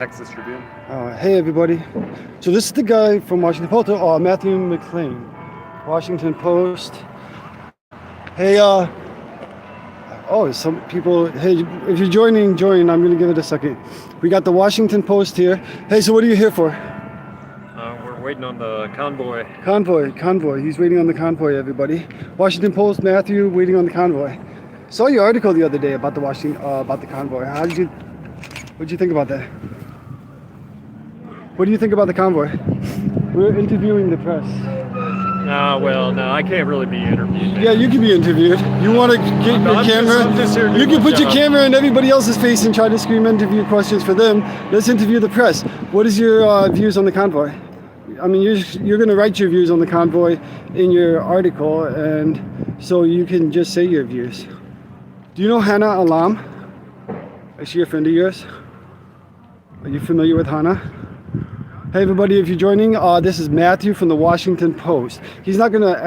Texas Tribune. Hey everybody. So this is the guy from Washington Post, Matthew McLean, Washington Post. Hey, some people. Hey, if you're joining, I'm gonna give it a second. We got the Washington Post here. Hey, so what are you here for? We're waiting on the convoy. Convoy. He's waiting on the convoy. Everybody. Washington Post, Matthew, waiting on the convoy. Saw your article the other day about the about the convoy. What did you think about that? What do you think about the convoy? We're interviewing the press. No, I can't really be interviewed. Yeah, you can be interviewed. You want to get your camera? You can put your camera in everybody else's face and try to scream interview questions for them. Let's interview the press. What is your views on the convoy? I mean, you're going to write your views on the convoy in your article, and so you can just say your views. Do you know Hannah Alam? Is she a friend of yours? Are you familiar with Hannah? Hey everybody, if you're joining, this is Matthew from the Washington Post. He's not going to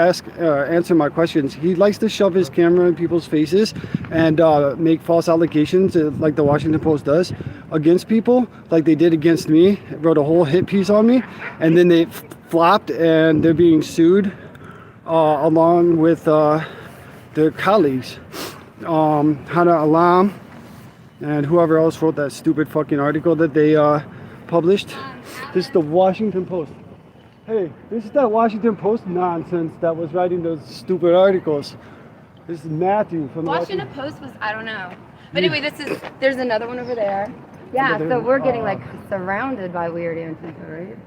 answer my questions. He likes to shove his camera in people's faces and make false allegations, like the Washington Post does, against people, like they did against me. Wrote a whole hit piece on me, and then they flopped, and they're being sued along with their colleagues, Hannah Alam, and whoever else wrote that stupid fucking article that they published. This is the Washington Post. Hey, this is that Washington Post nonsense that was writing those stupid articles. This is Matthew from the Washington Post was, I don't know. But anyway, there's another one over there. Yeah, so we're getting like surrounded by weird Antifa,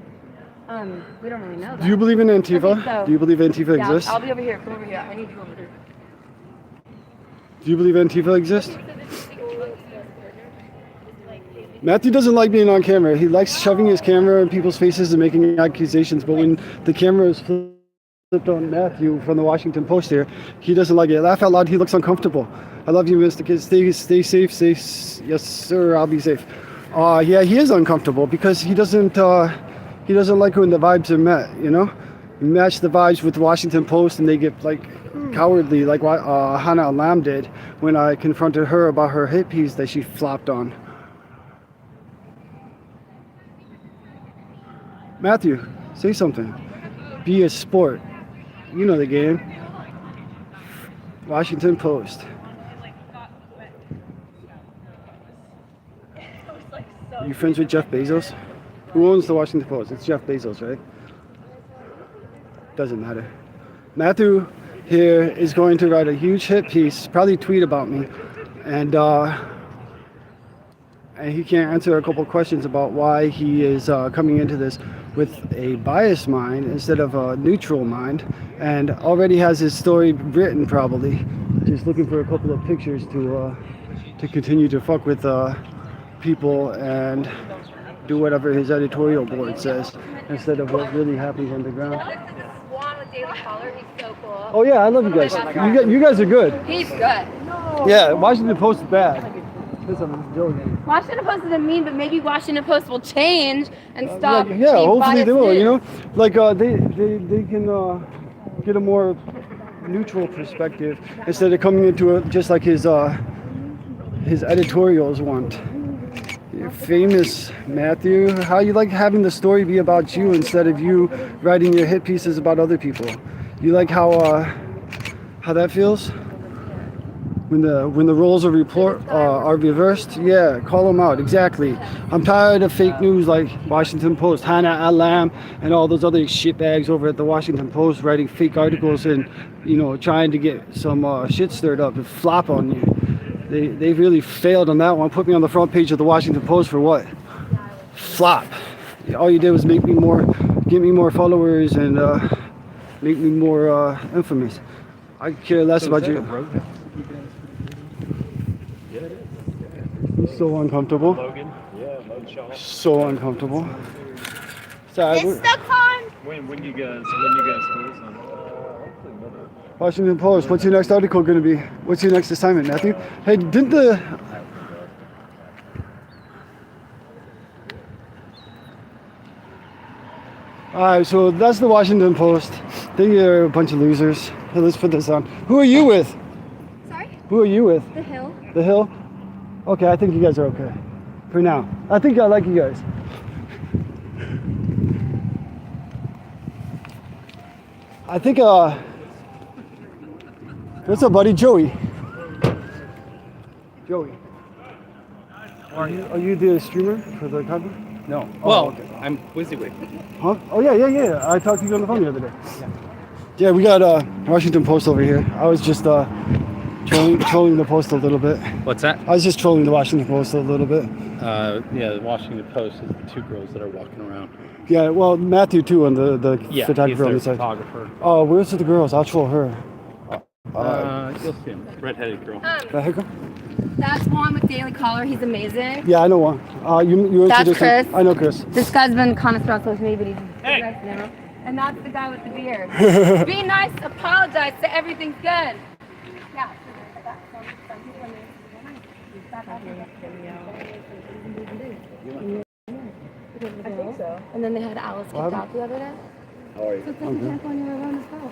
right? We don't really know that. Do you believe in Antifa? So. Do you believe Antifa exists? I'll be over here. Come over here. I need you over here. Do you believe Antifa exists? Matthew doesn't like being on camera. He likes shoving his camera in people's faces and making accusations, but when the camera is flipped on Matthew from the Washington Post here, he doesn't like it. Laugh out loud, he looks uncomfortable. I love you, Mr. Kid. Stay safe. Yes, sir, I'll be safe. Yeah, he is uncomfortable because he doesn't like when the vibes are met, you know? You match the vibes with the Washington Post and they get like cowardly, like what Hannah Alam did when I confronted her about her hit piece that she flopped on. Matthew, say something. Be a sport. You know the game. Washington Post. You friends with Jeff Bezos? Who owns the Washington Post? It's Jeff Bezos, right? Doesn't matter. Matthew here is going to write a huge hit piece, probably tweet about me, and he can't answer a couple questions about why he is coming into this with a biased mind instead of a neutral mind, and already has his story written probably, just looking for a couple of pictures to continue to fuck with people and do whatever his editorial board says instead of what really happens on the ground. Juan with Daily Caller. He's so cool. Oh yeah, I love you guys. You guys are good. He's good. Yeah, Washington Post is bad. Washington Post isn't mean, but maybe Washington Post will change and stop. Yeah, hopefully they will. News. You know, like they can get a more neutral perspective instead of coming into it just like his editorials want. You're famous, Matthew. How you like having the story be about you instead of you writing your hit pieces about other people? You like how that feels? When the roles of report are reversed, yeah, call them out, exactly. I'm tired of fake news like Washington Post, Hannah Alam, and all those other shitbags over at the Washington Post writing fake articles and, you know, trying to get some shit stirred up and flop on you. They really failed on that one. Put me on the front page of the Washington Post for what? Flop. All you did was get me more followers and make me more infamous. I care less about you. So uncomfortable. Logan? Yeah, mugshot. So uncomfortable. It's stuck on. When you guys close on? Washington Post, what's your next article going to be? What's your next assignment, Matthew? Hey, didn't the... Alright, so that's the Washington Post. They're a bunch of losers. Hey, let's put this on. Who are you with? Sorry? Who are you with? The Hill. The Hill? Okay, I think you guys are okay. For now. I think I like you guys. I think, what's up, buddy? Joey. Joey. Are you the streamer for the conference? No. Oh, Well, okay. I'm WYSIWYG. Huh? Oh, yeah. I talked to you on the phone the other day. Yeah, we got Washington Post over here. I was just trolling the Post a little bit. What's that? I was just trolling the Washington Post a little bit. Yeah, the Washington Post is the two girls that are walking around. Yeah, well, Matthew too, on the Yeah, photographer on the he's their side. photographer. Oh, where's the girls? I'll troll her. You'll see him. Redheaded girl. The heck? That's Juan with Daily Caller. He's amazing. Yeah, I know one. You That's introduced him. Chris. I know Chris. This guy's been kind of strong social media, but he's just now. And that's the guy with the beard. Be nice, apologize, say everything's good. Yeah. I think so. And then they had Alice kicked out the other day. How are you? So it's like you can't go anywhere around this house.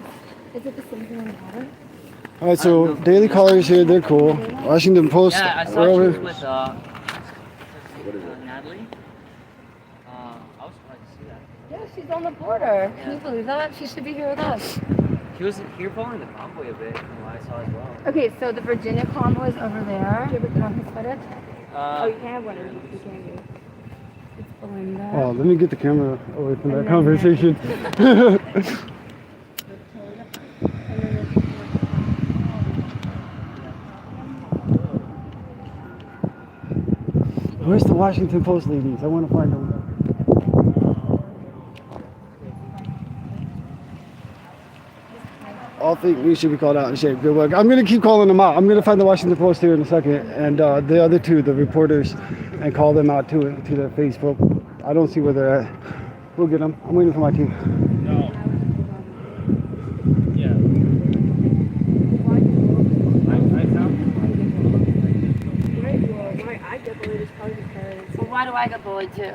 Is it the same thing on the water? All right, so Daily Callers here. They're cool. Washington Post. Yeah, I we're saw she over- was with Natalie. I was surprised to see that. Yeah, she's on the border. Can you believe that? She should be here with us. She was here following the convoy a bit, from what I saw as well. Okay, so the Virginia convoy's over there. Do you ever want his footage? Oh, you can have one of these. You can use. It's Belinda. Oh, let me get the camera away from that And then conversation. Where's the Washington Post ladies? I want to find them. All think we should be called out in shape. Good work. I'm going to keep calling them out. I'm going to find the Washington Post here in a second, and the other two, the reporters, and call them out to their Facebook. I don't see where they're at. We'll get them. I'm waiting for my team. No. Yeah. Well, why do I get bullied too?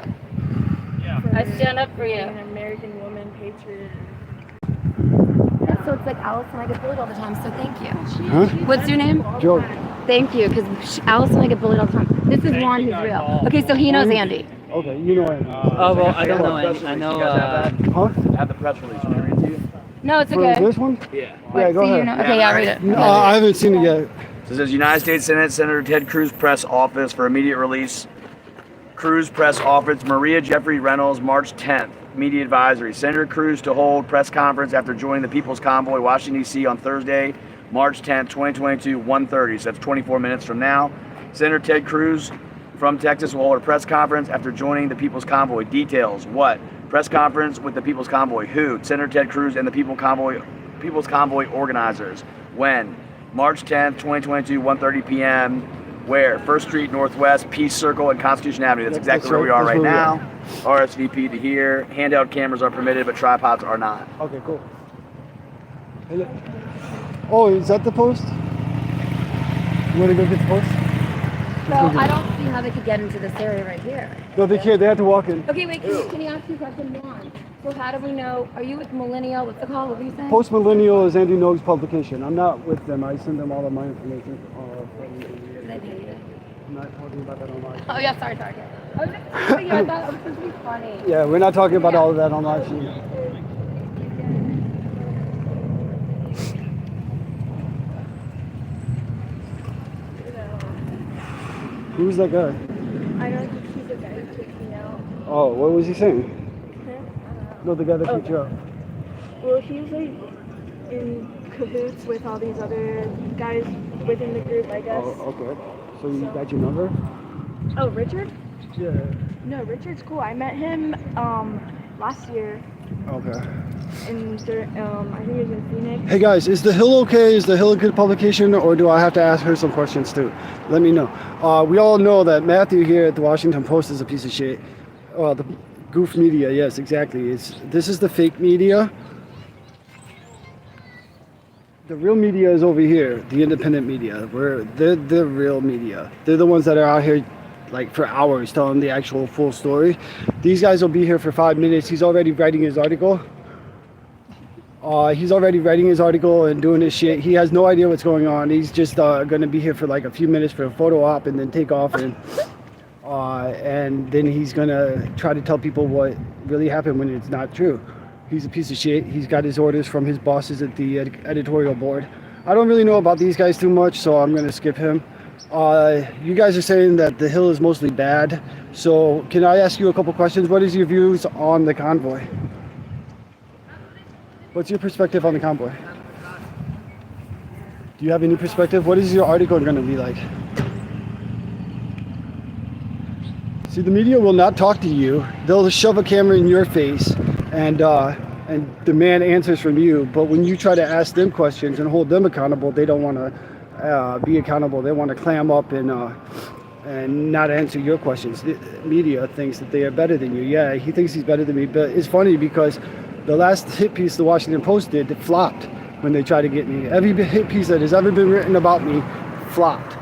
Yeah. I stand up for you. An American woman, patriot. Yeah, so it's like Alice and I get bullied all the time, so thank you. Huh? What's your name? Joe. Thank you, because Alice and I get bullied all the time. This is Juan who's real. Okay, so he knows Andy. Okay, you know him. Oh, well, I don't know any. I know, Huh? Have the press release. Can I read to you? No, it's For okay. this one? Yeah. Yeah, go so you ahead. know, okay, yeah, read it. I haven't seen it yet. So it says United States Senate Senator Ted Cruz press office for immediate release. Cruz press office Maria Jeffrey Reynolds, March 10th. Media advisory. Senator Cruz to hold press conference after joining the People's Convoy, Washington, D.C. on Thursday, March 10th, 2022, 1:30. So that's 24 minutes from now. Senator Ted Cruz from Texas will hold a press conference after joining the People's Convoy. Details: what? Press conference with the People's Convoy. Who? Senator Ted Cruz and the People's Convoy organizers. When? March 10th, 2022, 1:30 p.m. Where? First Street Northwest, Peace Circle, and Constitution Avenue. That's exactly where we are right now. RSVP to here. Handheld cameras are permitted, but tripods are not. Okay, cool. Hey, look. Oh, is that the Post? You want to go get the Post? So I don't see how they could get into this area right here. No, they can't. They have to walk in. Okay, wait, can you ask me a question? One. So how do we know, are you with Millennial? What's the call? What were you saying? Post Millennial is Andy Nogue's publication. I'm not with them. I send them all of my information. Did I pay you? I'm not talking about that online. Oh yeah, sorry. I was just thinking, I thought it was supposed to be funny. Yeah, we're not talking about all of that on live stream. Who's that guy? I don't think he's the guy who kicked me out. Oh, what was he saying? No, the guy that kicked you out. Well, he's like in cahoots with all these other guys within the group, I guess. Oh, okay. So you got your number? Oh, Richard? Yeah. No, Richard's cool. I met him last year Okay. in I think it was in Phoenix. Hey guys, is the Hill okay? Is the Hill a good publication, or do I have to ask her some questions too? Let me know. We all know that Matthew here at the Washington Post is a piece of shit. The goof media, yes, exactly. This is the fake media. The real media is over here, the independent media. They're the real media. They're the ones that are out here like for hours telling the actual full story. These guys will be here for 5 minutes. He's already writing his article. And doing his shit. He has no idea what's going on. He's just gonna be here for like a few minutes for a photo op and then take off. And and then he's gonna try to tell people what really happened when it's not true. He's a piece of shit. He's got his orders from his bosses at the editorial board. I don't really know about these guys too much, so I'm gonna skip him. You guys are saying that the Hill is mostly bad, so can I ask you a couple questions? What is your views on the convoy? What's your perspective on the convoy? Do you have any perspective? What is your article gonna be like? See, the media will not talk to you. They'll shove a camera in your face and demand answers from you. But when you try to ask them questions and hold them accountable, they don't want to be accountable. They want to clam up and not answer your questions. The media thinks that they are better than you. Yeah, he thinks he's better than me. But it's funny because the last hit piece the Washington Post did, it flopped when they tried to get me. Every hit piece that has ever been written about me flopped.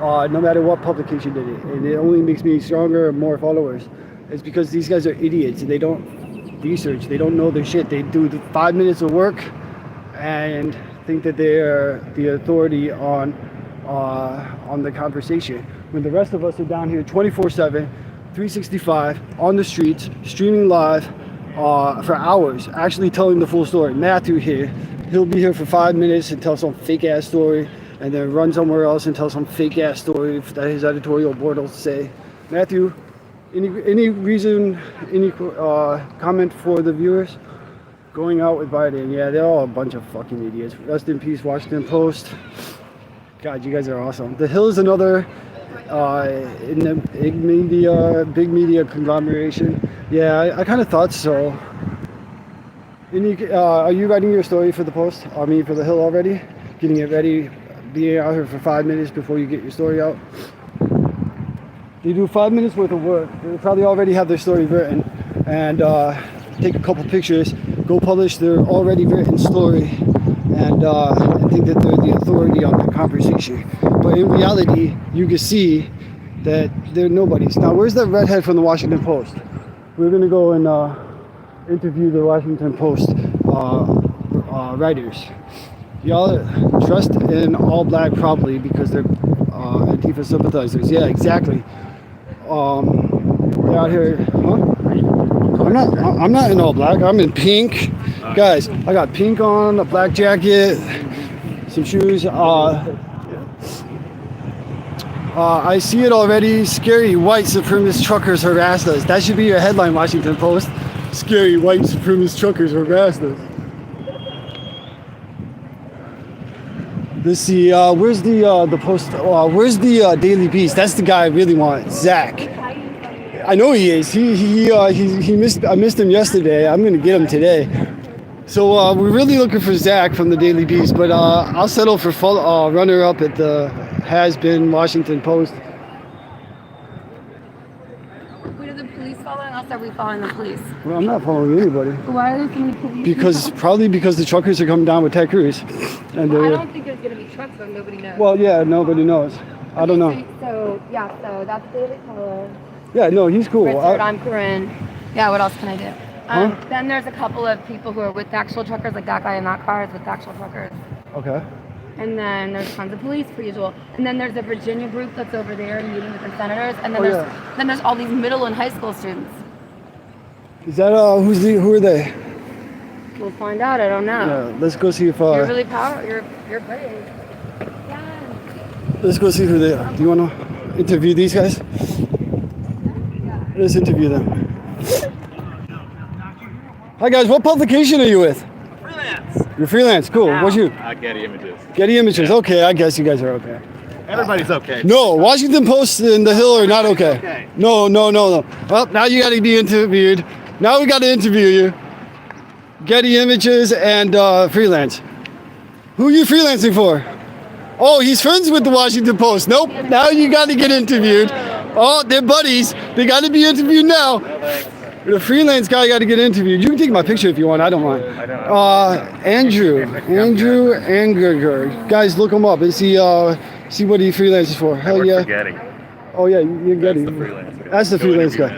No matter what publication did it, and it only makes me stronger and more followers. It's because these guys are idiots. They don't research. They don't know their shit. They do the 5 minutes of work and think that they are the authority on the conversation. When the rest of us are down here 24/7, 365 on the streets, streaming live for hours, actually telling the full story. Matthew here, he'll be here for 5 minutes and tell some fake ass story, and then run somewhere else and tell some fake ass story that his editorial board will say. Matthew, any reason, any comment for the viewers? Going out with Biden, yeah, they're all a bunch of fucking idiots. Rest in peace, Washington Post. God, you guys are awesome. The Hill is another in the big media conglomeration. Yeah, I kind of thought so. Are you writing your story for the Post? I mean, for the Hill already? Getting it ready? Being out here for 5 minutes before you get your story out. They do 5 minutes worth of work. They probably already have their story written, and take a couple pictures, go publish their already written story, and think that they're the authority on the conversation. But in reality, you can see that they're nobodies. Now, where's that redhead from the Washington Post? We're gonna go and interview the Washington Post writers. Y'all dressed in all black probably because they're Antifa sympathizers. Yeah, exactly. They're out here. Huh? I'm not in all black. I'm in pink. Guys, I got pink on, a black jacket, some shoes. I see it already. Scary white supremacist truckers harassed us. That should be your headline, Washington Post. Scary white supremacist truckers harassed us. Let's see, where's the Post, where's the Daily Beast? That's the guy I really want, Zach. I know he is. I missed him yesterday. I'm gonna get him today. So we're really looking for Zach from the Daily Beast, but I'll settle for runner-up at the has-been Washington Post. Wait, are the police following us? Or are we following the police? Well, I'm not following anybody. Why are there so many police? Probably because the truckers are coming down with Ted Cruz. And I don't think there's gonna be trucks, so nobody knows. well, yeah, nobody knows. I don't know. So that's David Keller. Yeah, no, he's cool. Richard, I'm Corinne. Yeah, what else can I do? Huh? Then there's a couple of people who are with the actual truckers, like that guy in that car is with the actual truckers. Okay. And then there's tons of police, per usual. And then there's a Virginia group that's over there meeting with the senators. And then then there's all these middle and high school students. Is that who are they? We'll find out. I don't know. Yeah, let's go see if You're really powerful. You're brave. Yeah. let's go see who they are. Do you want to interview these guys? Let's interview them. Hi guys, what publication are you with? Freelance. You're freelance, cool. What's you? Getty Images. Getty Images, okay, I guess you guys are okay. Everybody's okay. No, Washington Post and the Hill are not okay. Okay. No. Well, now you gotta be interviewed. Now we gotta interview you. Getty Images and freelance. Who are you freelancing for? Oh, he's friends with the Washington Post. Nope, now you gotta get interviewed. Oh, they're buddies. They gotta be interviewed now. The freelance guy got to get interviewed. You can take my picture if you want. I don't mind. Andrew Angerger. Guys, look him up and see what he freelances for. Hell yeah. Getty. Oh yeah, you're Getty. That's the freelance guy. That's the freelance guy.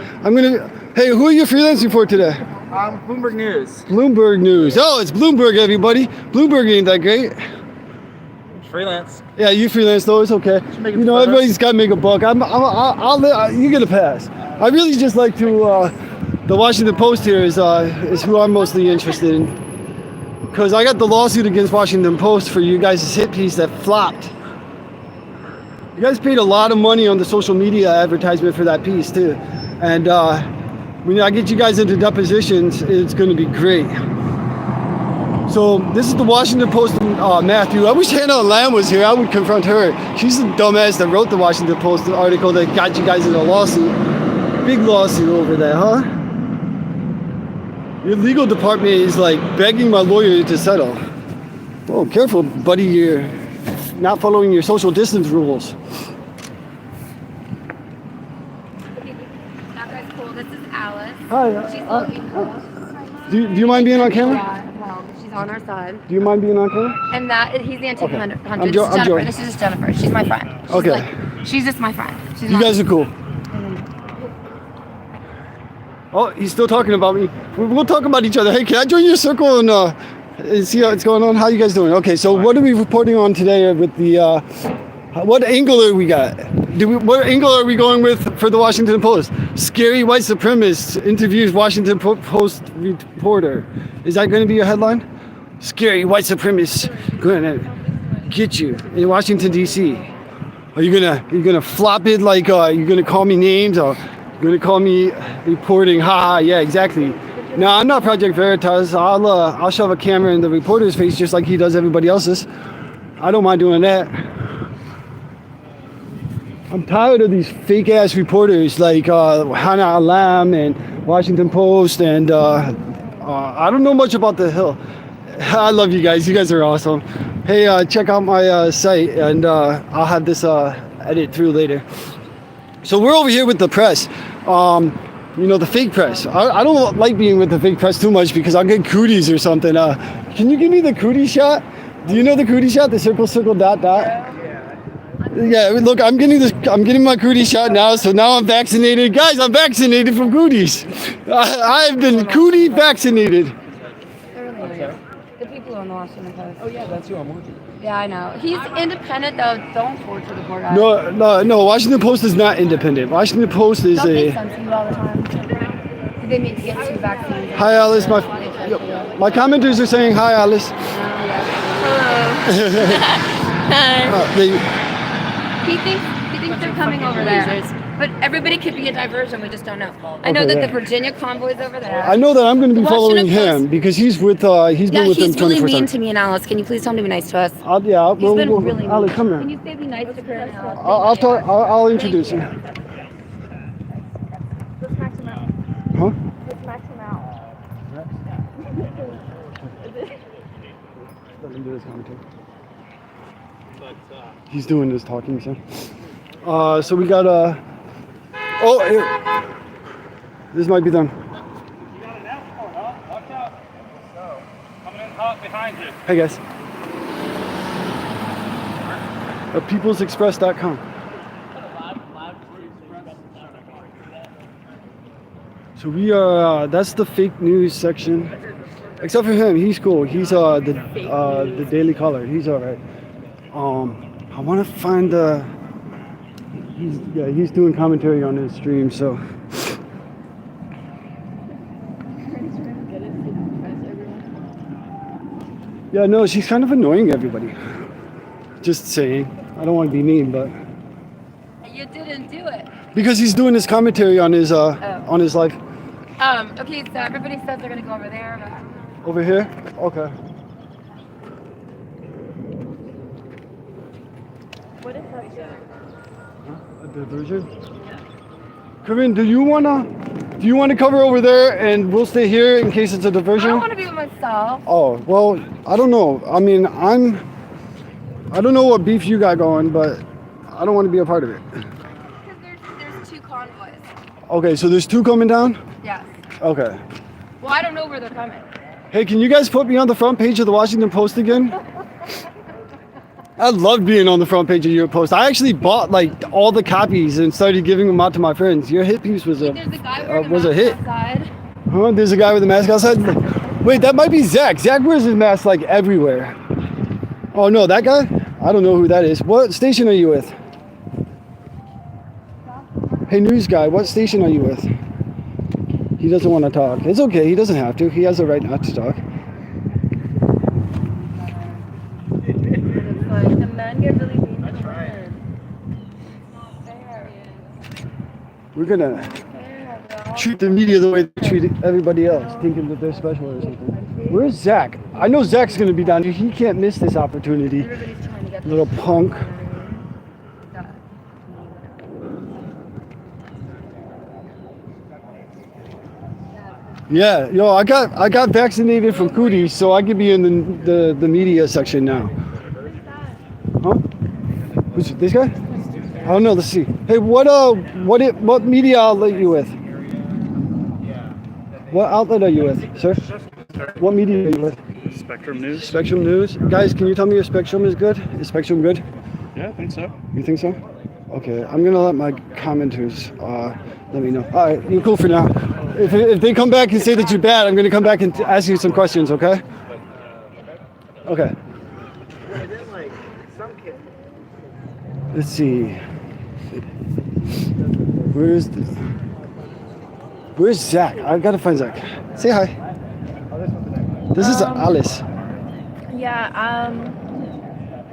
Hey, who are you freelancing for today? Bloomberg News. Bloomberg News. Oh, it's Bloomberg, everybody. Bloomberg ain't that great. Freelance. Yeah, you freelance though. It's okay. make it You know, fun. everybody's got to make a buck. You get a pass. I really just like to. The Washington Post here is who I'm mostly interested in, because I got the lawsuit against Washington Post for you guys' hit piece that flopped. You guys paid a lot of money on the social media advertisement for that piece too, and when I get you guys into depositions, it's going to be great. So this is the Washington Post, Matthew. I wish Hannah Lamb was here. I would confront her. She's the dumbass that wrote the Washington Post article that got you guys in a lawsuit. Big lawsuit over there, huh? Your legal department is like begging my lawyer to settle. Oh, careful, buddy. You're not following your social distance rules. That guy's cool. This is Alice. Hi. She's looking cool. Do you mind being on camera? Yeah, well, she's on our side. Do you mind being on camera? And he's the antique hunter. I'm This is Joe- I'm Jennifer. Joey. This is just Jennifer. She's my friend. She's Okay. she's just my friend. She's You not- guys are cool. Oh, he's still talking about me. We'll talk about each other. Hey, can I join your circle and see how it's going on? How you guys doing? Okay, so what are we reporting on today with the, what angle are we got? What angle are we going with for the Washington Post? Scary white supremacist interviews Washington Post reporter. Is that going to be your headline? Scary white supremacists going to get you in Washington, D.C. Are you gonna flop it like you're gonna call me names, or you're gonna call me reporting? Ha, yeah, exactly. No, I'm not Project Veritas. I'll shove a camera in the reporter's face just like he does everybody else's. I don't mind doing that. I'm tired of these fake ass reporters like Hannah Lamb and Washington Post, and I don't know much about the Hill. I love you guys. You guys are awesome. Hey, check out my site, and I'll have this edit through later. So we're over here with the press. You know, the fake press. I don't like being with the fake press too much because I'll get cooties or something. Can you give me the cootie shot? Do you know the cootie shot? The circle, circle, dot, dot? Yeah, look, I'm getting my cootie shot now, so now I'm vaccinated. Guys, I'm vaccinated from cooties. I've been cootie vaccinated. The people on the Washington Post. Oh yeah, that's who I'm working. Yeah, I know. He's independent though. Don't torture the poor guy. No. Washington Post is not independent. Washington Post is Don't they a. censor you all the time? Did they make you get 2 vaccines? Hi, Alice. My commenters are saying hi, Alice. He thinks they're coming over there. But everybody could be a diversion. We just don't know. I know Okay, that yeah. the Virginia convoy's over there. I know that I'm going to be The following Washington him because he's with. He's been Yeah, with them he's really 24/7. mean to me and Alice. Can you please tell him to be nice to us? We'll He's been really mean. Alice, come Can here. you say be nice to her and Alice? I'll talk. I'll introduce him. Let's max him out. Huh? Let's max him out. Let him do his commentary. He's doing this talking, so. So we got Oh, this might be them. Coming in hot behind you. Hey guys. peoplesexpress.com. So we are. That's the fake news section. Except for him, he's cool. He's the Daily Caller. He's all right. I want to find the. He's doing commentary on his stream, so. Yeah, no, she's kind of annoying everybody. Just saying. I don't want to be mean, but You didn't do it. because he's doing his commentary on his live Okay, so everybody says they're gonna go over there. But over here. Okay. What is that shit? A diversion. Corinne, do you wanna cover over there and we'll stay here in case it's a I diversion? don't want to be with myself. Oh, well, I don't know. I mean, I don't know what beef you got going, but I don't want to be a part of it. Because there's 2 convoys. Okay, so there's 2 coming down? Yes. Okay. Well, I don't know where they're coming. Hey, can you guys put me on the front page of the Washington Post again? I love being on the front page of your post. I actually bought like all the copies and started giving them out to my friends. Your hit piece was There's a guy wearing was a mask hit. outside. Huh? There's a guy with a mask outside. Wait, that might be Zach. Zach wears his mask like everywhere. Oh no, that guy? I don't know who that is. What station are you with? Hey, news guy, what station are you with? He doesn't want to talk. It's okay, he doesn't have to. He has the right not to talk. It's like the men get really mean to the women. We're gonna treat the media the way they treat everybody else, thinking that they're special or something. Where's Zach? I know Zach's gonna be down here. He can't miss this opportunity. Everybody's trying to get Little punk. Yeah, yo, I got vaccinated from Cooties, so I could be in the media section now. Huh? Who's this guy? I don't know. Let's see. Hey, what media outlet you with? What outlet are you with, sir? What media are you with? Spectrum News. Spectrum News. Guys, can you tell me if Spectrum is good? Is Spectrum good? Yeah, I think so. You think so? Okay, I'm gonna let my commenters let me know. All right, you're cool for now. If they come back and say that you're bad, I'm gonna come back and ask you some questions. Okay? Okay. Let's see. Where's Zach? I've got to find Zach. Say hi. This is Alice. Yeah,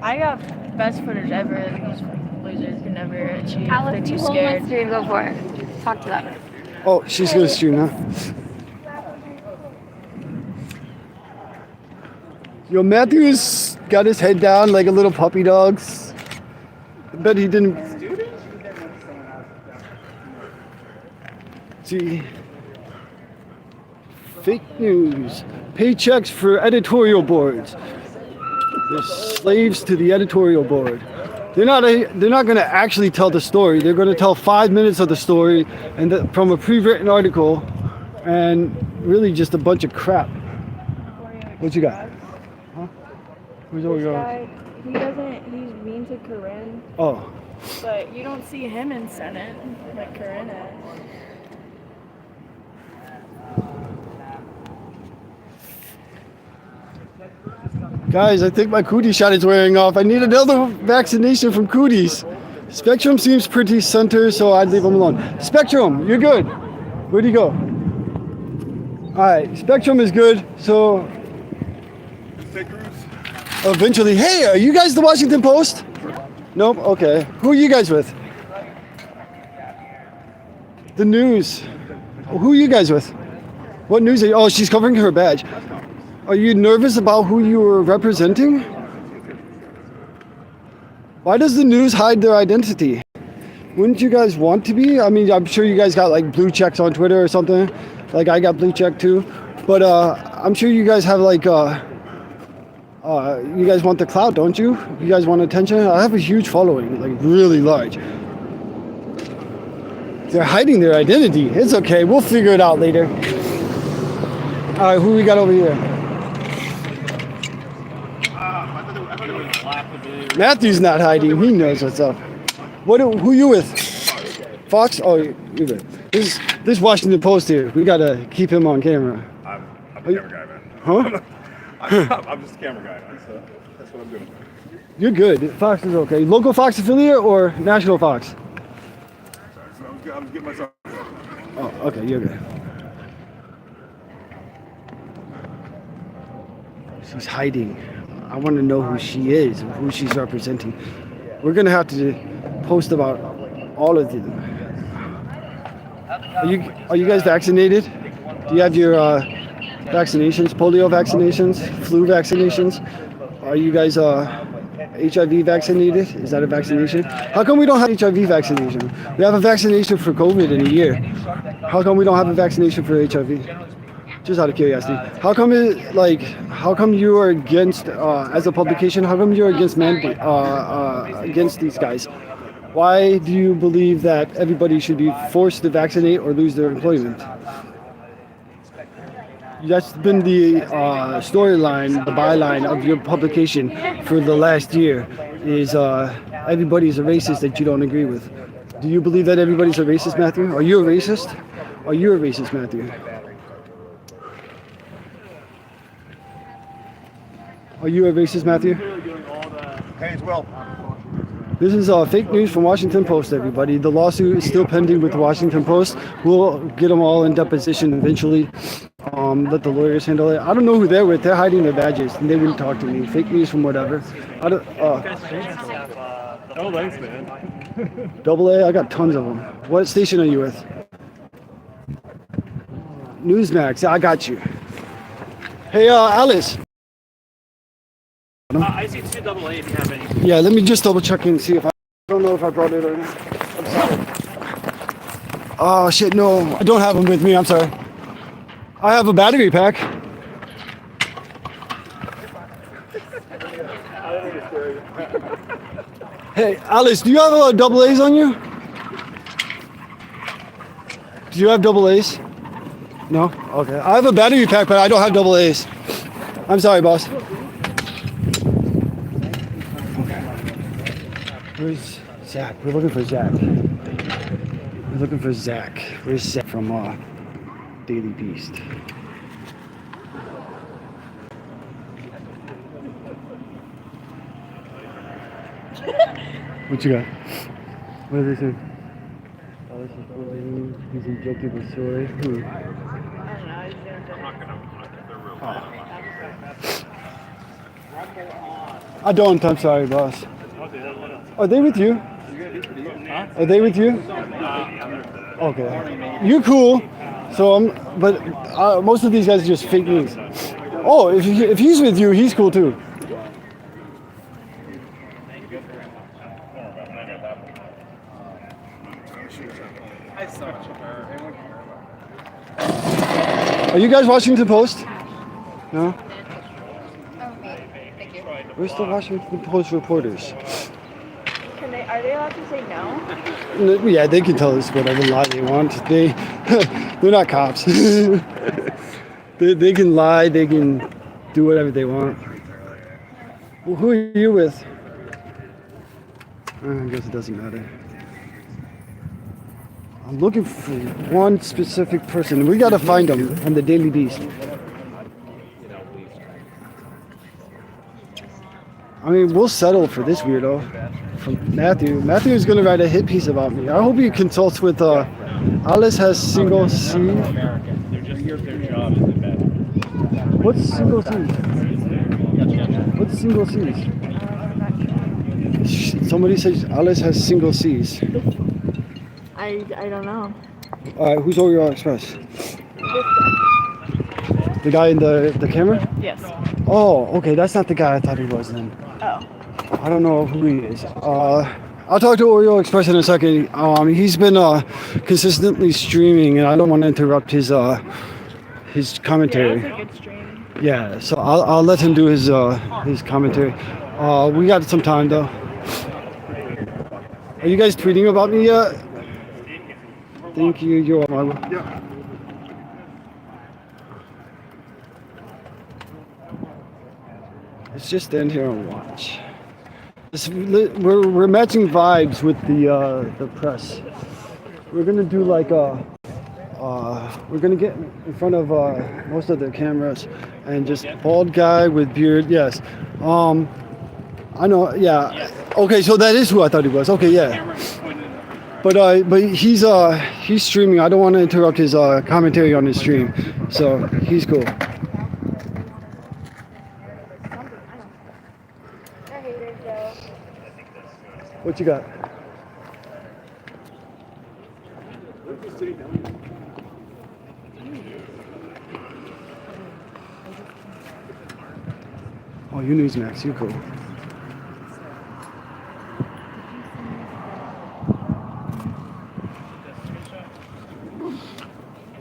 I got best footage ever. These losers can never achieve. They're Alice, too you hold my scared. stream. Go for it. Talk to them. Oh, she's gonna stream now. Yo, Matthew's got his head down like a little puppy dog's. I bet he didn't. See. Fake news. Paychecks for editorial boards. They're slaves to the editorial board. They're not going to actually tell the story. They're going to tell 5 minutes of the story and from a pre-written article, and really just a bunch of crap. What you got? Huh? Who's over This here? guy, he's mean to Corinne, Oh, but you don't see him in Senate like Corinne is. guys, I think my cootie shot is wearing off. I need another vaccination from Cooties. Spectrum seems pretty center, so I'd leave him alone. Spectrum, you're good. Where'd he go? All right, Spectrum is good, so eventually. Hey, are you guys the Washington Post? Nope. Okay. Who are you guys with? The news. Who are you guys with? What news are you? Oh, she's covering her badge. Are you nervous about who you were representing? Why does the news hide their identity? Wouldn't you guys want to be? I mean, I'm sure you guys got like blue checks on Twitter or something. Like I got blue check too. But I'm sure you guys have like, you guys want the clout, don't you? You guys want attention? I have a huge following, like really large. They're hiding their identity. It's okay, we'll figure it out later. All right, who we got over here? Matthew's not hiding. He knows what's up. Who you with? Fox? Oh, you're good. This Washington Post here. We gotta keep him on camera. I'm a camera guy, man. Huh? I'm just a camera guy, man, so that's what I'm doing. You're good. Fox is okay. Local Fox affiliate or national Fox? Sorry, so I'm getting myself. Oh, okay. You're good. She's hiding. I want to know who she is, who she's representing. We're gonna have to post about all of them. Are you guys vaccinated? Do you have your vaccinations, polio vaccinations, flu vaccinations? Are you guys HIV vaccinated? Is that a vaccination? How come we don't have HIV vaccination? We have a vaccination for COVID in a year. How come we don't have a vaccination for HIV? Just out of curiosity, how come you are against, as a publication, how come you're against mandate, against these guys? Why do you believe that everybody should be forced to vaccinate or lose their employment? That's been the storyline, the byline of your publication for the last year, is everybody's a racist that you don't agree with. Do you believe that everybody's a racist, Matthew? Are you a racist? Are you a racist, Matthew? Are you a racist, Matthew? Hey, it's Will. This is fake news from Washington Post, everybody. The lawsuit is still pending with the Washington Post. We'll get them all in deposition eventually. Let the lawyers handle it. I don't know who they're with. They're hiding their badges, and they wouldn't talk to me. Fake news from whatever. I don't. Oh, thanks, man. Double A. I got tons of them. What station are you with? Newsmax. I got you. Hey, Alice. I see 2 AA if you have any. Yeah, let me just double check and see if I don't know if I brought it or not. I'm sorry. Oh shit, no, I don't have them with me. I'm sorry. I have a battery pack. Hey, Alice, do you have double A's on you? Do you have double A's? No? Okay. I have a battery pack, but I don't have double A's. I'm sorry, boss. Where's Zach? We're looking for Zach. We're looking for Zach. Where's Zach from Daily Beast? What you got? What is this? Oh, this is bullying. He's injected with soy. Who? I don't. I'm sorry, boss. Are they with you? Are they with you? Okay. You're cool. So but most of these guys are just fake news. Oh, if he's with you, he's cool too. Are you guys Washington Post? No? Thank you. Where's the Washington Post reporters? Are they allowed to say no? Yeah, they can tell us whatever lie they want. They're not cops. they can lie. They can do whatever they want. Well, who are you with? I guess it doesn't matter. I'm looking for one specific person. We gotta find him on the Daily Beast. I mean, we'll settle for this weirdo from Matthew. Matthew is gonna write a hit piece about me. I hope he consults with Alice has single C. What's single C? What's single C's? Somebody says Alice has single C's. I don't know. Who's Oreo Express? The guy in the camera? Yes. Oh, okay. That's not the guy I thought he was then. Oh. I don't know who he is. I'll talk to Oreo Express in a second. He's been consistently streaming, and I don't want to interrupt his commentary. Yeah, that's a good stream. Yeah, so I'll let him do his commentary. We got some time though. Are you guys tweeting about me yet? Thank you. You're welcome. Yeah. Let's just stand here and watch. We're matching vibes with the press. We're gonna do like we're gonna get in front of most of the cameras and just bald guy with beard. Yes. I know. Yeah. Okay. So that is who I thought he was. Okay. Yeah. But he's streaming. I don't want to interrupt his commentary on his stream, so he's cool. What you got? Oh, you Newsmax. You're cool.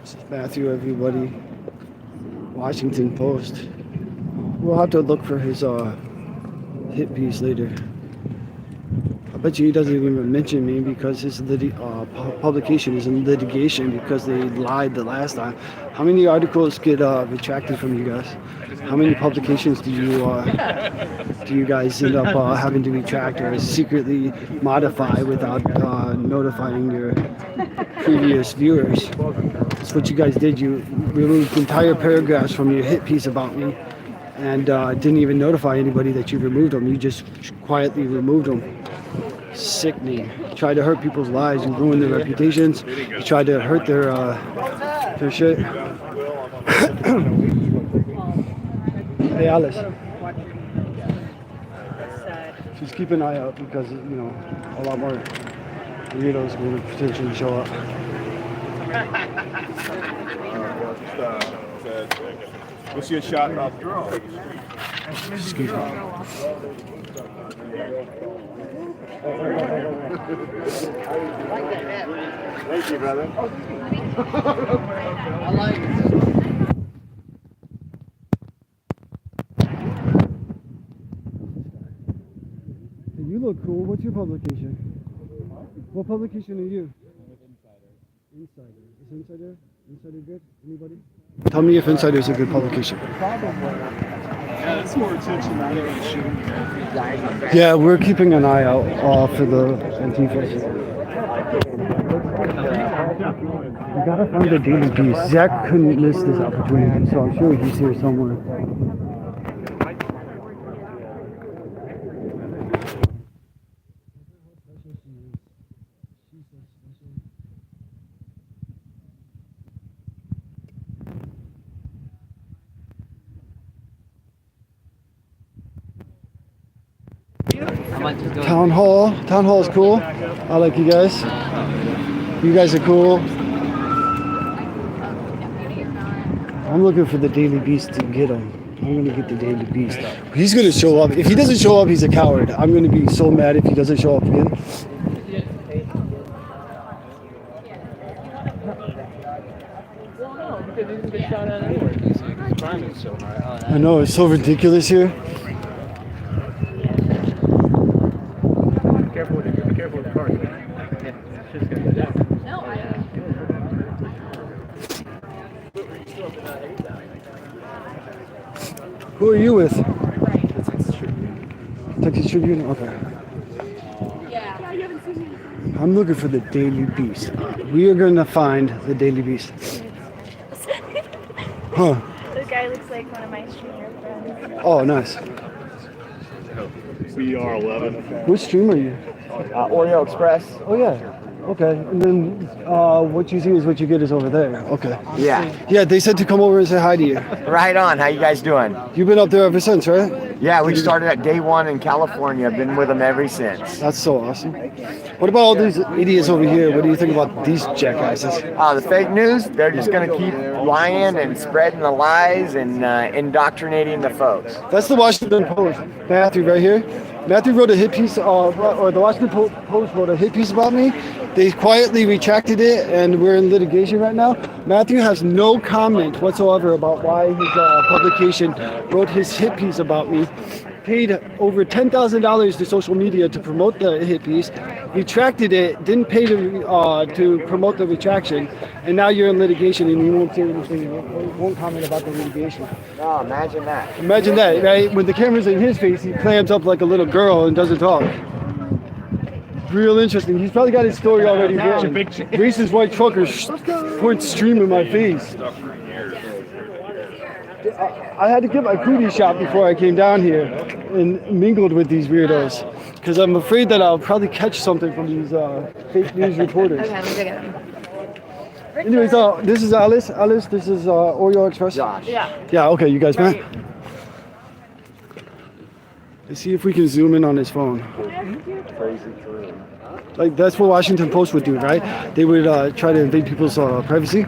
This is Matthew, everybody. Washington Post. We'll have to look for his hit piece later. I bet you he doesn't even mention me because his publication is in litigation because they lied the last time. How many articles get retracted from you guys? How many publications do you guys end up having to retract or secretly modify without notifying your previous viewers? That's what you guys did. You removed entire paragraphs from your hit piece about me and didn't even notify anybody that you removed them. You just quietly removed them. Sickening. You tried to hurt people's lives. You ruined their reputations. You tried to hurt their shit. Hey, Alice. Just keep an eye out because, you know, a lot more weirdos will potentially show up. We'll see a shot. Excuse me. Thank you, brother. You look cool. What's your publication? What publication are you? Insider. Is Insider good? Anybody? Tell me if Insider is a good publication. Yeah, it's more attention than anything. Yeah, we're keeping an eye out for the Antifas. We gotta find the Daily Beast. Zach couldn't miss this opportunity, so I'm sure he's here somewhere. Town Hall is cool. I like you guys. You guys are cool. I'm looking for the Daily Beast to get him. I'm gonna get the Daily Beast. He's gonna show up. If he doesn't show up, he's a coward. I'm gonna be so mad if he doesn't show up again. I know, it's so ridiculous here. Be careful with the car. Who are you with? Texas Tribune? Okay. I'm looking for the Daily Beast. We are going to find the Daily Beast. Huh. This guy looks like one of my streamer friends. Oh, nice. BR11. Which stream are you? Oreo Express. Oh, yeah. Okay. And then what you see is what you get is over there. Okay. Yeah. Yeah, they said to come over and say hi to you. Right on. How you guys doing? You've been up there ever since, right? Yeah, we started at day one in California. I've been with them ever since. That's so awesome. What about all these idiots over here? What do you think about these jackasses? The fake news, they're just going to keep lying and spreading the lies and indoctrinating the folks. That's the Washington Post. Matthew right here. Matthew wrote a hit piece, or the Washington Post wrote a hit piece about me. They quietly retracted it, and we're in litigation right now. Matthew has no comment whatsoever about why his publication wrote his hit piece about me. Paid over $10,000 to social media to promote the hit piece, retracted it, didn't pay to promote the retraction, and now you're in litigation and you won't say anything, won't comment about the litigation. Oh, imagine that. Imagine that, right? When the camera's in his face, he clams up like a little girl and doesn't talk. Real interesting. He's probably got his story already written. Racist white trucker poured stream in my face. I had to get my cootie shot before I came down here and mingled with these weirdos because I'm afraid that I'll probably catch something from these fake news reporters. Okay, let me go get him. Anyways, this is Alice. Alice, this is Oreo Express. Josh. Yeah, okay, you guys met? Let's see if we can zoom in on his phone. Like, that's what Washington Post would do, right? They would try to invade people's privacy.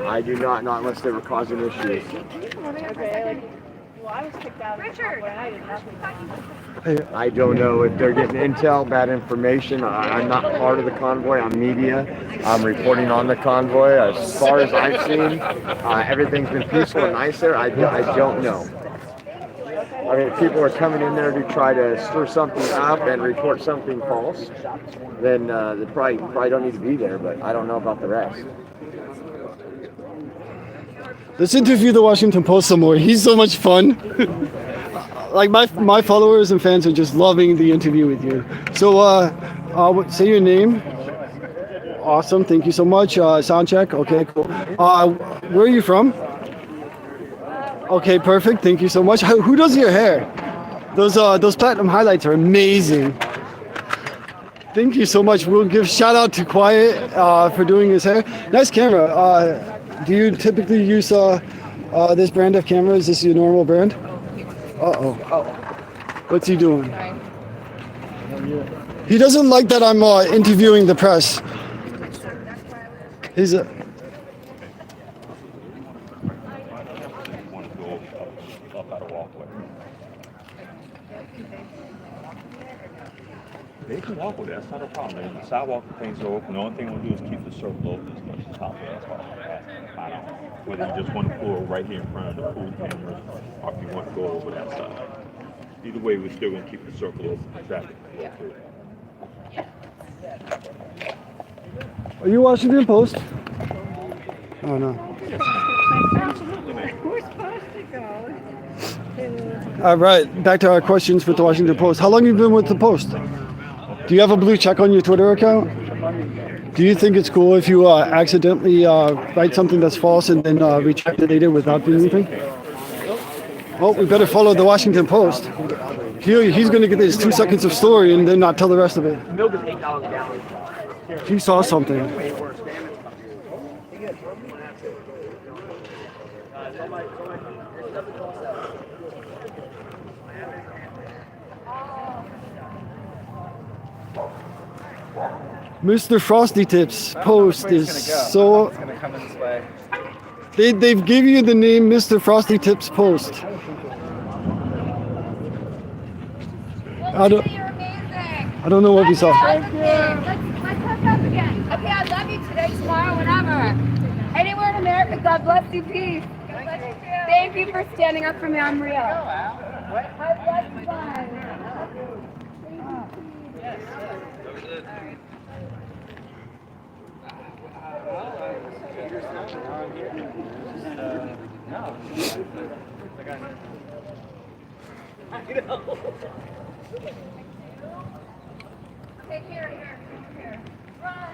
I do not unless they were causing issues. Okay, well, I was kicked out of the convoy and I did nothing. I don't know if they're getting intel, bad information. I'm not part of the convoy. I'm media. I'm reporting on the convoy. As far as I've seen, everything's been peaceful and nice there. I don't know. I mean, if people are coming in there to try to stir something up and report something false, then they probably don't need to be there, but I don't know about the rest. Let's interview the Washington Post some more. He's so much fun. Like my followers and fans are just loving the interview with you. So say your name. Awesome, thank you so much. Sound check. Okay, cool. Where are you from? Okay, perfect. Thank you so much. Who does your hair? Those platinum highlights are amazing. Thank you so much. We'll give shout out to Quiet for doing his hair. Nice camera. Do you typically use this brand of camera? Is this your normal brand? Uh-oh. What's he doing? He doesn't like that I'm interviewing the press. He's a... Want to go up out of walkway. They can walk with it. That's not a problem. The sidewalk things are open. The only thing we'll do is keep the circle open as much as possible. That's why I'm asking. Find out whether you just want to pull right here in front of the pool cameras, or if you want to go over that side. Either way, we're still going to keep the circle open for traffic to go through. Are you Washington Post? Oh no. All right, back to our questions with the Washington Post. How long have you been with the Post? Do you have a blue check on your Twitter account? Do you think it's cool if you accidentally write something that's false and then retract it later without doing anything? Oh, we better follow the Washington Post. He's going to get his 2 seconds of story and then not tell the rest of it. Milk is $8 a gallon. He saw something. Mr. Frosty Tips post is so... It's gonna come in this way. They've given you the name Mr. Frosty Tips post. You're amazing. I don't know what we saw. Let's hook up again. Okay, I love you today, tomorrow, whenever. Anywhere in America, God bless you, peace. God bless you too. Thank you for standing up for me. I'm real. I love you, bye. Okay, here. Run.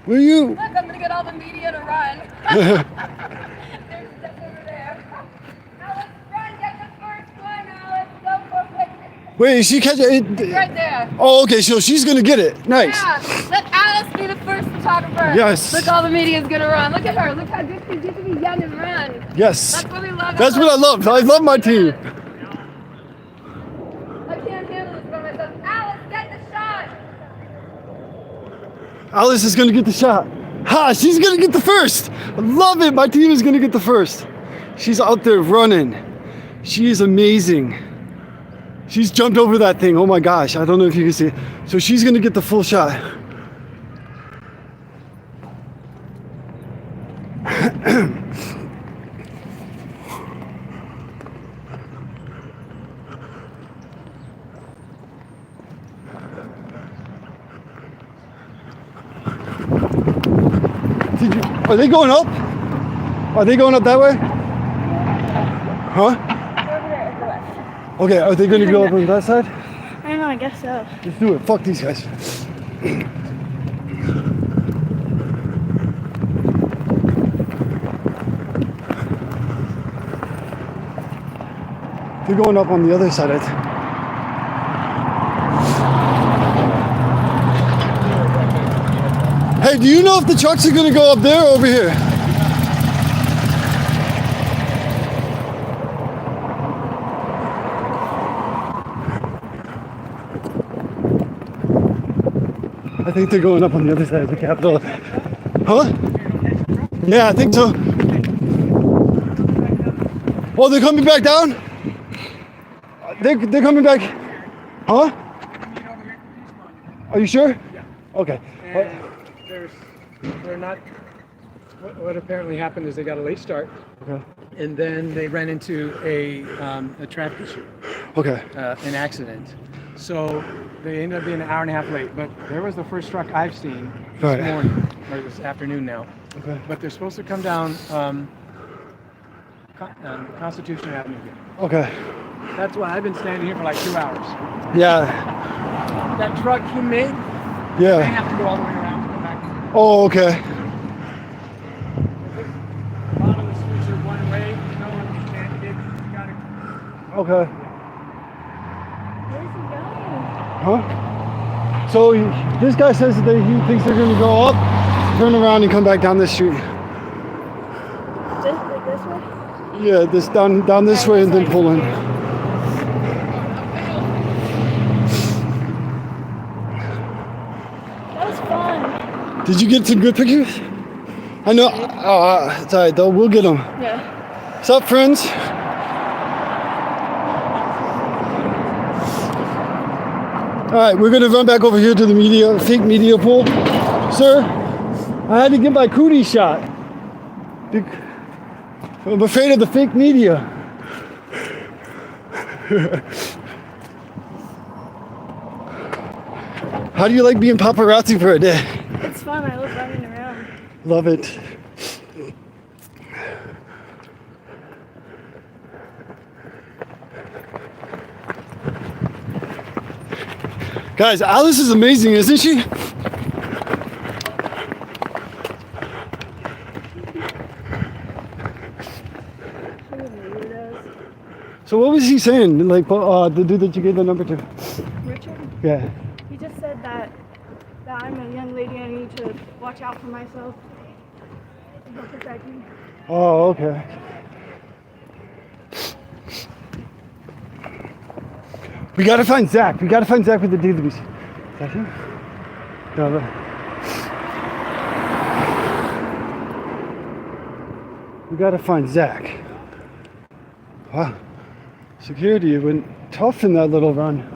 Will you? Look, I'm gonna get all the media to run. There's stuff over there. Alex, run, get the first one, Alex. Go for a picture. Wait, is she catching it? Right there. Oh, okay, so she's gonna get it. Nice. Yeah, let Alice be the first photographer. Yes. Look, all the media's gonna run. Look at her. Look how good she gets to be young and run. Yes. That's what we love. That's what I love. I love my team. I can't handle this by myself. Alice, get the shot. Alice is gonna get the shot. Ha! She's gonna get the first. I love it. My team is gonna get the first. She's out there running. She is amazing. She's jumped over that thing. Oh my gosh! I don't know if you can see it. So she's gonna get the full shot. Are they going up? Are they going up that way? Huh? Okay, are they gonna go up on that side? I don't know, I guess so. Let's do it. Fuck these guys. They're going up on the other side, I think. Hey, do you know if the trucks are gonna go up there or over here? I think they're going up on the other side of the Capitol. Huh? Yeah, I think so. Oh, they're coming back down? They're coming back. Huh? Are you sure? Yeah. Okay. They're not. What apparently happened is they got a late start, Okay. and then they ran into a traffic issue, Okay. an accident. So they ended up being an hour and a half late. But there was the first truck I've seen this Right. morning, or this afternoon now. Okay. But they're supposed to come down Constitution Avenue here. Okay. That's why I've been standing here for like 2 hours. Yeah. That truck he made, they Yeah. have to go all the way around to come back. Oh, okay. A lot of the streets are one way, no Okay. Where's he going? Huh? So this guy says that he thinks they're going to go up, turn around, and come back down this street. Just like this way? Yeah, this down this way and then pull in. That was fun. Did you get some good pictures? I know. It's alright though. We'll get them. Yeah. What's up, friends? All right, we're gonna run back over here to the fake media pool. Sir, I had to get my cootie shot. I'm afraid of the fake media. How do you like being paparazzi for a day? It's fun. I love running around. Love it. Guys, Alice is amazing, isn't she? So what was he saying? Like, the dude that you gave the number to? Richard? Yeah. He just said that I'm a young lady and I need to watch out for myself. And he'll protect me. Oh, okay. We gotta find Zach. We gotta find Zach with the database. Is that him? No, no. We gotta find Zach. Wow. Security went tough in that little run.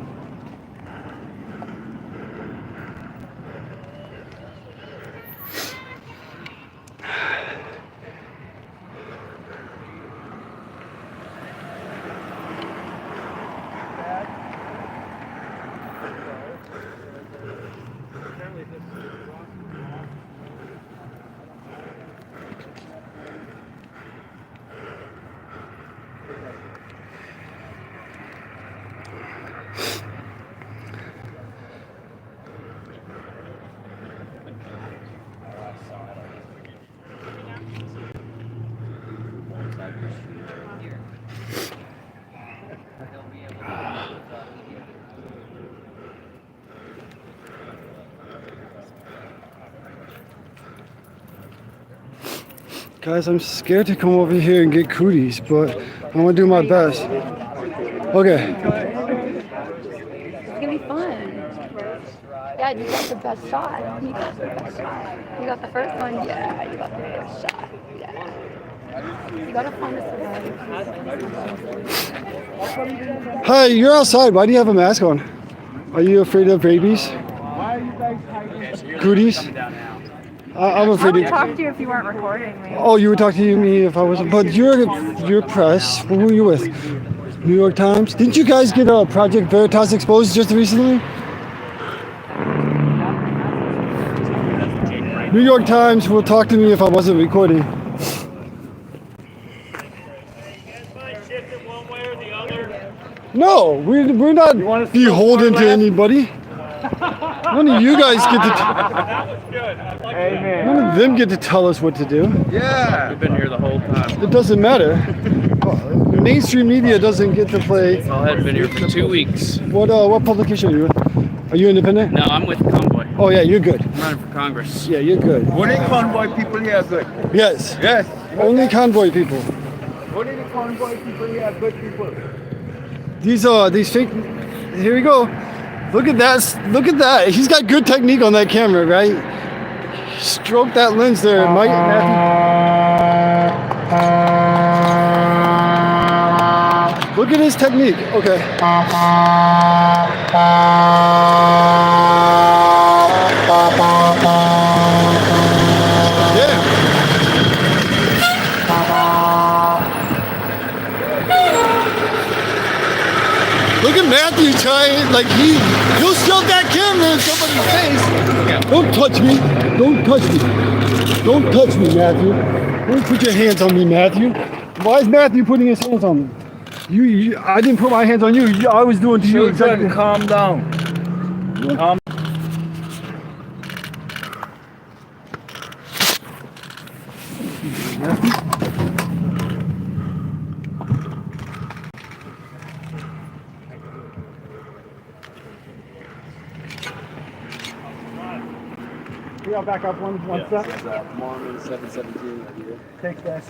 Guys, I'm scared to come over here and get cooties, but I'm gonna do my best. Okay. It's gonna be fun. Yeah, you got the best shot. You got the best shot. You got the first one. Yeah, you got the first shot. Yeah. You gotta find a survivor. Hi, you're outside. Why do you have a mask on? Are you afraid of rabies? Cooties? I'm I afraid would of... talk to you if you weren't recording me. Oh, you would talk to me if I wasn't. But you're press. Who are you with? New York Times? Didn't you guys get a Project Veritas exposed just recently? New York Times will talk to me if I wasn't recording. No, we're not beholden to anybody. None of you guys get to. None of them get to tell us what to do. Yeah. We've been here the whole time. It doesn't matter. Mainstream media doesn't get to play. I had been here for 2 weeks. What publication are you with? Are you independent? No, I'm with Convoy. Oh yeah, you're good. I'm running for Congress. Yeah, you're good. Only convoy people here are good. Yes. Yes. Only convoy people. Only the convoy people here are good people. These fake. Here we go. Look at that. Look at that. He's got good technique on that camera, right? Stroke that lens there, Mike. Matthew. Look at his technique. Okay. Yeah. Look at Matthew trying, like he'll shove that camera in somebody's face. Don't touch me. Don't touch me. Don't touch me, Matthew. Don't put your hands on me, Matthew. Why is Matthew putting his hands on me? I didn't put my hands on you. I was doing to you exactly. Calm down. Calm. y'all back up one step. Mormon 717 right here. Thanks, guys.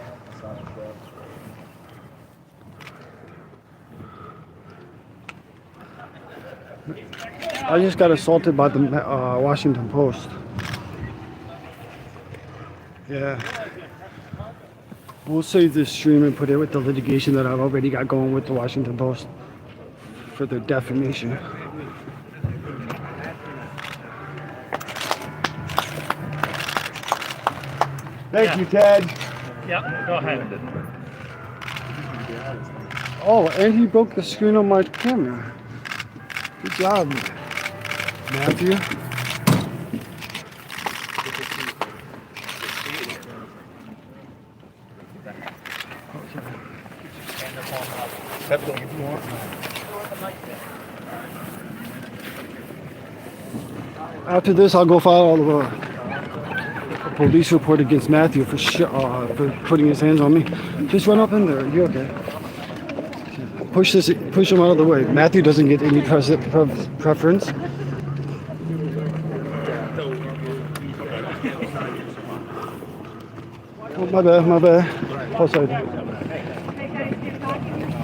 I just got assaulted by the Washington Post. Yeah. We'll save this stream and put it with the litigation that I've already got going with the Washington Post for their defamation. Thank you, Ted. Yeah, go ahead. Oh, and he broke the screen on my camera. Good job, Matthew. After this, I'll go file a police report against Matthew for putting his hands on me. Just run up in there. You're okay. Push him out of the way. Matthew doesn't get any preference. Oh, my bad. Oh, sorry.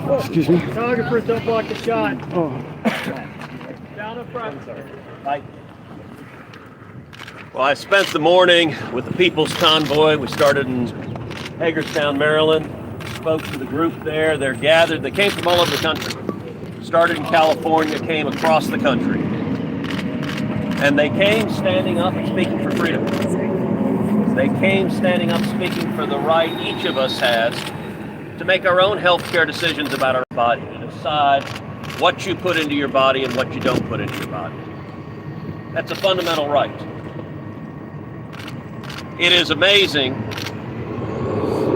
Oh, excuse me. Photographers don't block the shot. Oh. Down in front. Well, I spent the morning with the People's Convoy. We started in Hagerstown, Maryland. Spoke to the group there. They're gathered. They came from all over the country. Started in California, came across the country. And they came standing up and speaking for freedom. They came standing up speaking for the right each of us has to make our own healthcare decisions about our body, to decide what you put into your body and what you don't put into your body. That's a fundamental right. It is amazing,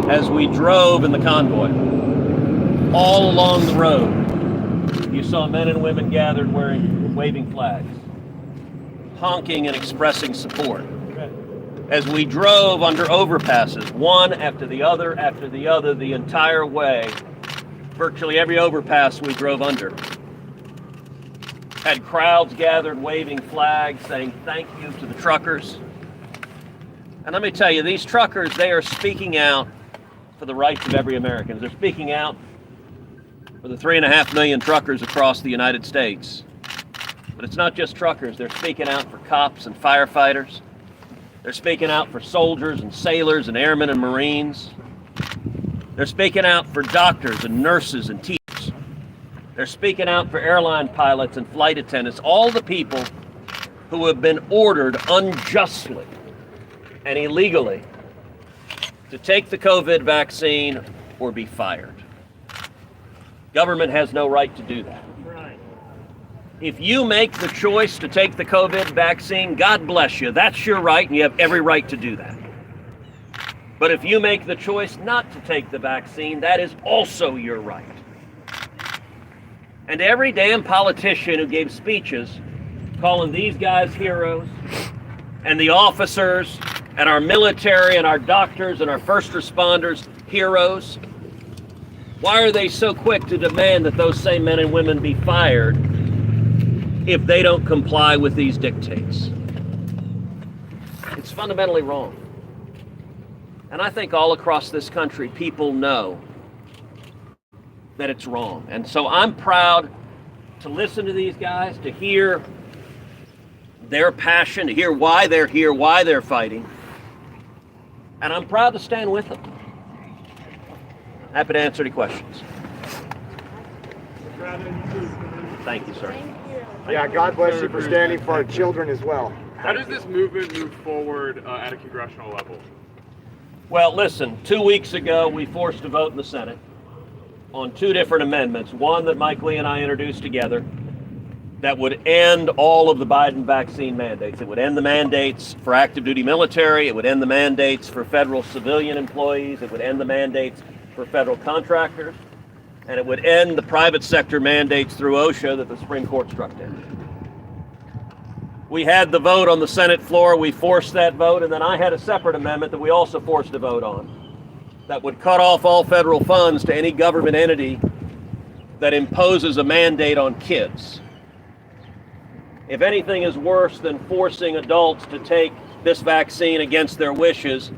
as we drove in the convoy, all along the road, you saw men and women gathered waving flags, honking and expressing support. As we drove under overpasses, one after the other, the entire way, virtually every overpass we drove under, had crowds gathered waving flags, saying thank you to the truckers. And let me tell you, these truckers, they are speaking out for the rights of every American. They're speaking out for the 3.5 million truckers across the United States. But it's not just truckers. They're speaking out for cops and firefighters. They're speaking out for soldiers and sailors and airmen and Marines. They're speaking out for doctors and nurses and teachers. They're speaking out for airline pilots and flight attendants, all the people who have been ordered unjustly and illegally to take the COVID vaccine or be fired. Government has no right to do that. If you make the choice to take the COVID vaccine, God bless you. That's your right, and you have every right to do that. But if you make the choice not to take the vaccine, that is also your right. And every damn politician who gave speeches calling these guys heroes, and the officers, and our military, and our doctors, and our first responders heroes, why are they so quick to demand that those same men and women be fired if they don't comply with these dictates? It's fundamentally wrong. And I think all across this country, people know that it's wrong. And so I'm proud to listen to these guys, to hear their passion, to hear why they're here, why they're fighting. And I'm proud to stand with them. Happy to answer any questions. Thank you, sir. Yeah, God bless you for standing for our children as well. How does this movement move forward at a congressional level? Well, listen, 2 weeks ago, we forced a vote in the Senate on 2 different amendments. One that Mike Lee and I introduced together that would end all of the Biden vaccine mandates. It would end the mandates for active duty military. It would end the mandates for federal civilian employees. It would end the mandates for federal contractors. And it would end the private sector mandates through OSHA that the Supreme Court struck down. We had the vote on the Senate floor. We forced that vote. And then I had a separate amendment that we also forced a vote on that would cut off all federal funds to any government entity that imposes a mandate on kids. If anything is worse than forcing adults to take this vaccine against their wishes,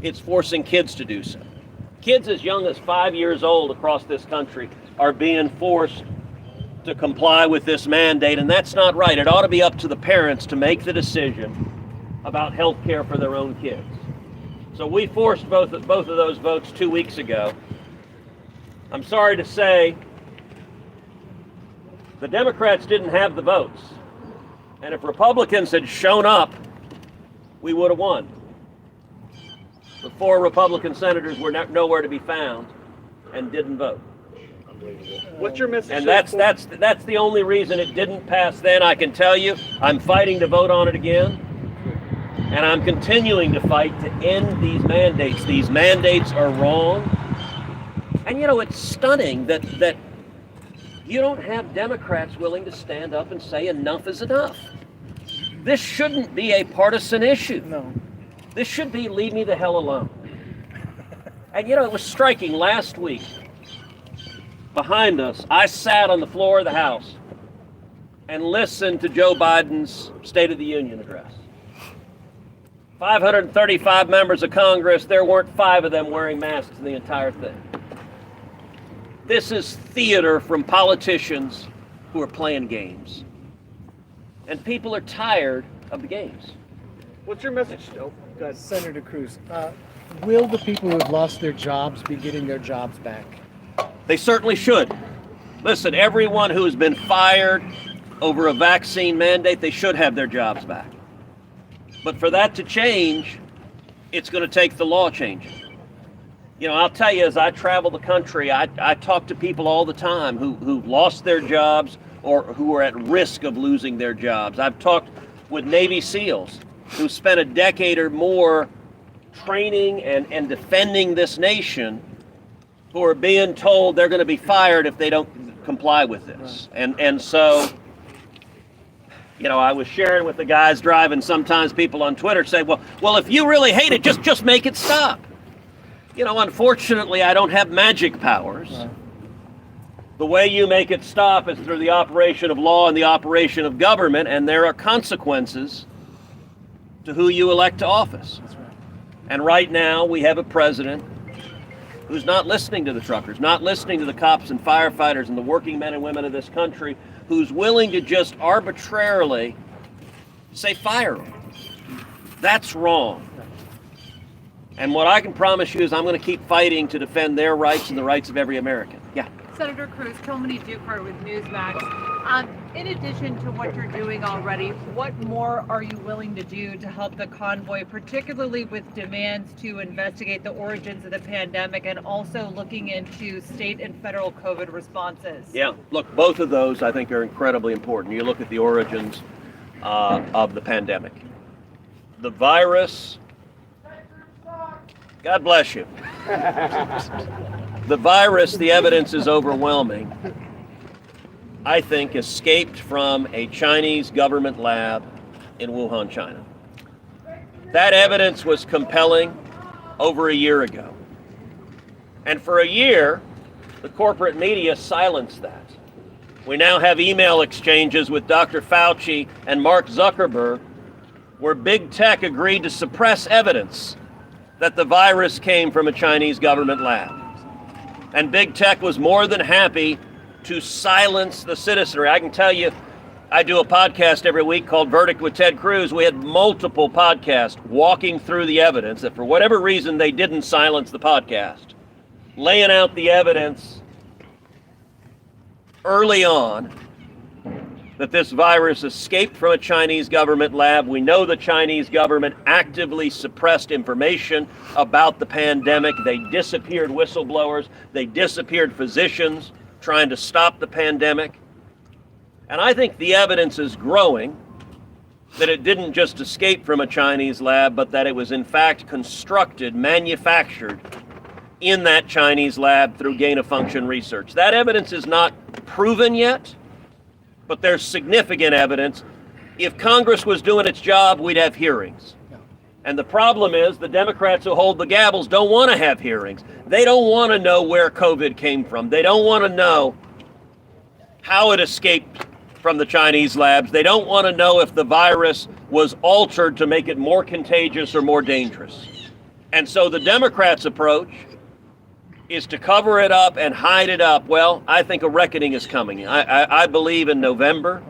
it's forcing kids to do so. Kids as young as 5 years old across this country are being forced to comply with this mandate, and that's not right. It ought to be up to the parents to make the decision about health care for their own kids. So we forced both of those votes 2 weeks ago. I'm sorry to say, the Democrats didn't have the votes. And if Republicans had shown up, we would have won. The 4 Republican senators were nowhere to be found and didn't vote. What's your message? And that's the only reason it didn't pass then. I can tell you, I'm fighting to vote on it again. And I'm continuing to fight to end these mandates. These mandates are wrong. And you know, it's stunning that you don't have Democrats willing to stand up and say enough is enough. This shouldn't be a partisan issue. No. This should be leave me the hell alone. And you know, it was striking last week. Behind us, I sat on the floor of the House and listened to Joe Biden's State of the Union address. 535 members of Congress, there weren't 5 of them wearing masks in the entire thing. This is theater from politicians who are playing games. And people are tired of the games. What's your message, Senator Cruz, will the people who have lost their jobs be getting their jobs back? They certainly should. Listen, everyone who has been fired over a vaccine mandate, they should have their jobs back. But for that to change, it's going to take the law changing. You know, I'll tell you, as I travel the country, I talk to people all the time who've lost their jobs or who are at risk of losing their jobs. I've talked with Navy SEALs who spent a decade or more training and defending this nation, who are being told they're going to be fired if they don't comply with this. And so, you know, I was sharing with the guys driving, sometimes people on Twitter say, well, if you really hate it, just make it stop. You know, unfortunately, I don't have magic powers. The way you make it stop is through the operation of law and the operation of government, and there are consequences to who you elect to office. And right now, we have a president who's not listening to the truckers, not listening to the cops and firefighters and the working men and women of this country, who's willing to just arbitrarily say fire them. That's wrong. And what I can promise you is I'm going to keep fighting to defend their rights and the rights of every American. Yeah. Senator Cruz, Kilmany Dukart with Newsmax. In addition to what you're doing already, what more are you willing to do to help the convoy, particularly with demands to investigate the origins of the pandemic and also looking into state and federal COVID responses? Yeah, look, both of those I think are incredibly important. You look at the origins of the pandemic. The virus, God bless you. The virus, the evidence is overwhelming, I think escaped from a Chinese government lab in Wuhan, China. That evidence was compelling over a year ago. And for a year, the corporate media silenced that. We now have email exchanges with Dr. Fauci and Mark Zuckerberg where big tech agreed to suppress evidence that the virus came from a Chinese government lab. And big tech was more than happy to silence the citizenry. I can tell you, I do a podcast every week called Verdict with Ted Cruz. We had multiple podcasts walking through the evidence that for whatever reason they didn't silence the podcast, laying out the evidence early on that this virus escaped from a Chinese government lab. We know the Chinese government actively suppressed information about the pandemic. They disappeared whistleblowers. They disappeared physicians trying to stop the pandemic. And I think the evidence is growing that it didn't just escape from a Chinese lab, but that it was in fact constructed, manufactured in that Chinese lab through gain-of-function research. That evidence is not proven yet, but there's significant evidence. If Congress was doing its job, we'd have hearings. And the problem is the Democrats who hold the gavels don't want to have hearings. They don't want to know where COVID came from. They don't want to know how it escaped from the Chinese labs. They don't want to know if the virus was altered to make it more contagious or more dangerous. And so the Democrats' approach is to cover it up and hide it up. Well, I think a reckoning is coming. I believe in November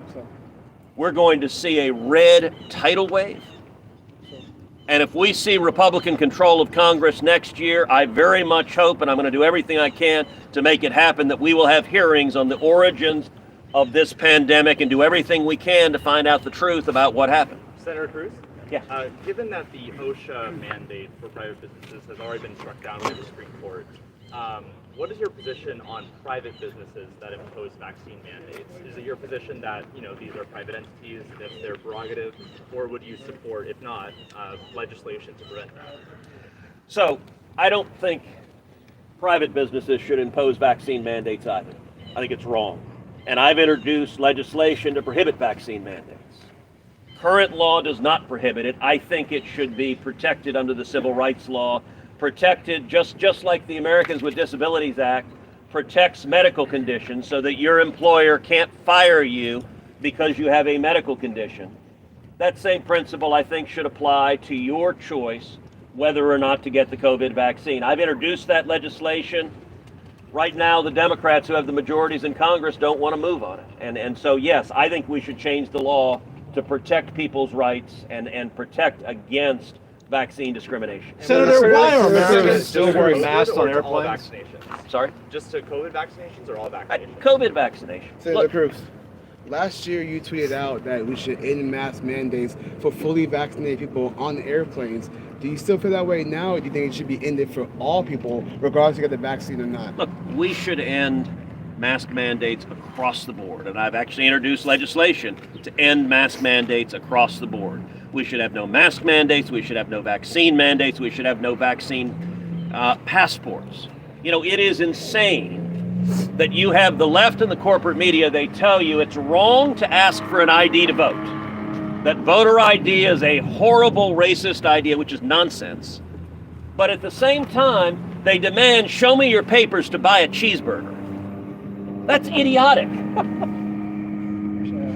we're going to see a red tidal wave. And if we see Republican control of Congress next year, I very much hope, and I'm going to do everything I can to make it happen, that we will have hearings on the origins of this pandemic and do everything we can to find out the truth about what happened. Senator Cruz? Yeah. Given that the OSHA mandate for private businesses has already been struck down by the Supreme Court, what is your position on private businesses that impose vaccine mandates? Is it your position that, these are private entities, that's their prerogative, or would you support, if not, legislation to prevent that? So I don't think private businesses should impose vaccine mandates either. I think it's wrong. And I've introduced legislation to prohibit vaccine mandates. Current law does not prohibit it. I think it should be protected under the civil rights law, protected just like the Americans with Disabilities Act protects medical conditions so that your employer can't fire you because you have a medical condition. That same principle, I think, should apply to your choice whether or not to get the COVID vaccine. I've introduced that legislation. Right now, the Democrats who have the majorities in Congress don't want to move on it. And so, yes, I think we should change the law to protect people's rights and protect against vaccine discrimination. Senator, why are Americans still wearing masks on all airplanes? vaccinations? Sorry? Just to COVID vaccinations or all vaccinations? COVID vaccination. Senator Look, Cruz, last year you tweeted out that we should end mask mandates for fully vaccinated people on airplanes. Do you still feel that way now, or do you think it should be ended for all people, regardless of if they get the vaccine or not? Look, we should end mask mandates across the board, and I've actually introduced legislation to end mask mandates across the board. We should have no mask mandates, we should have no vaccine mandates, we should have no vaccine passports. It is insane that you have the left and the corporate media, they tell you it's wrong to ask for an ID to vote. That voter ID is a horrible racist idea, which is nonsense. But at the same time, they demand, show me your papers to buy a cheeseburger. That's idiotic.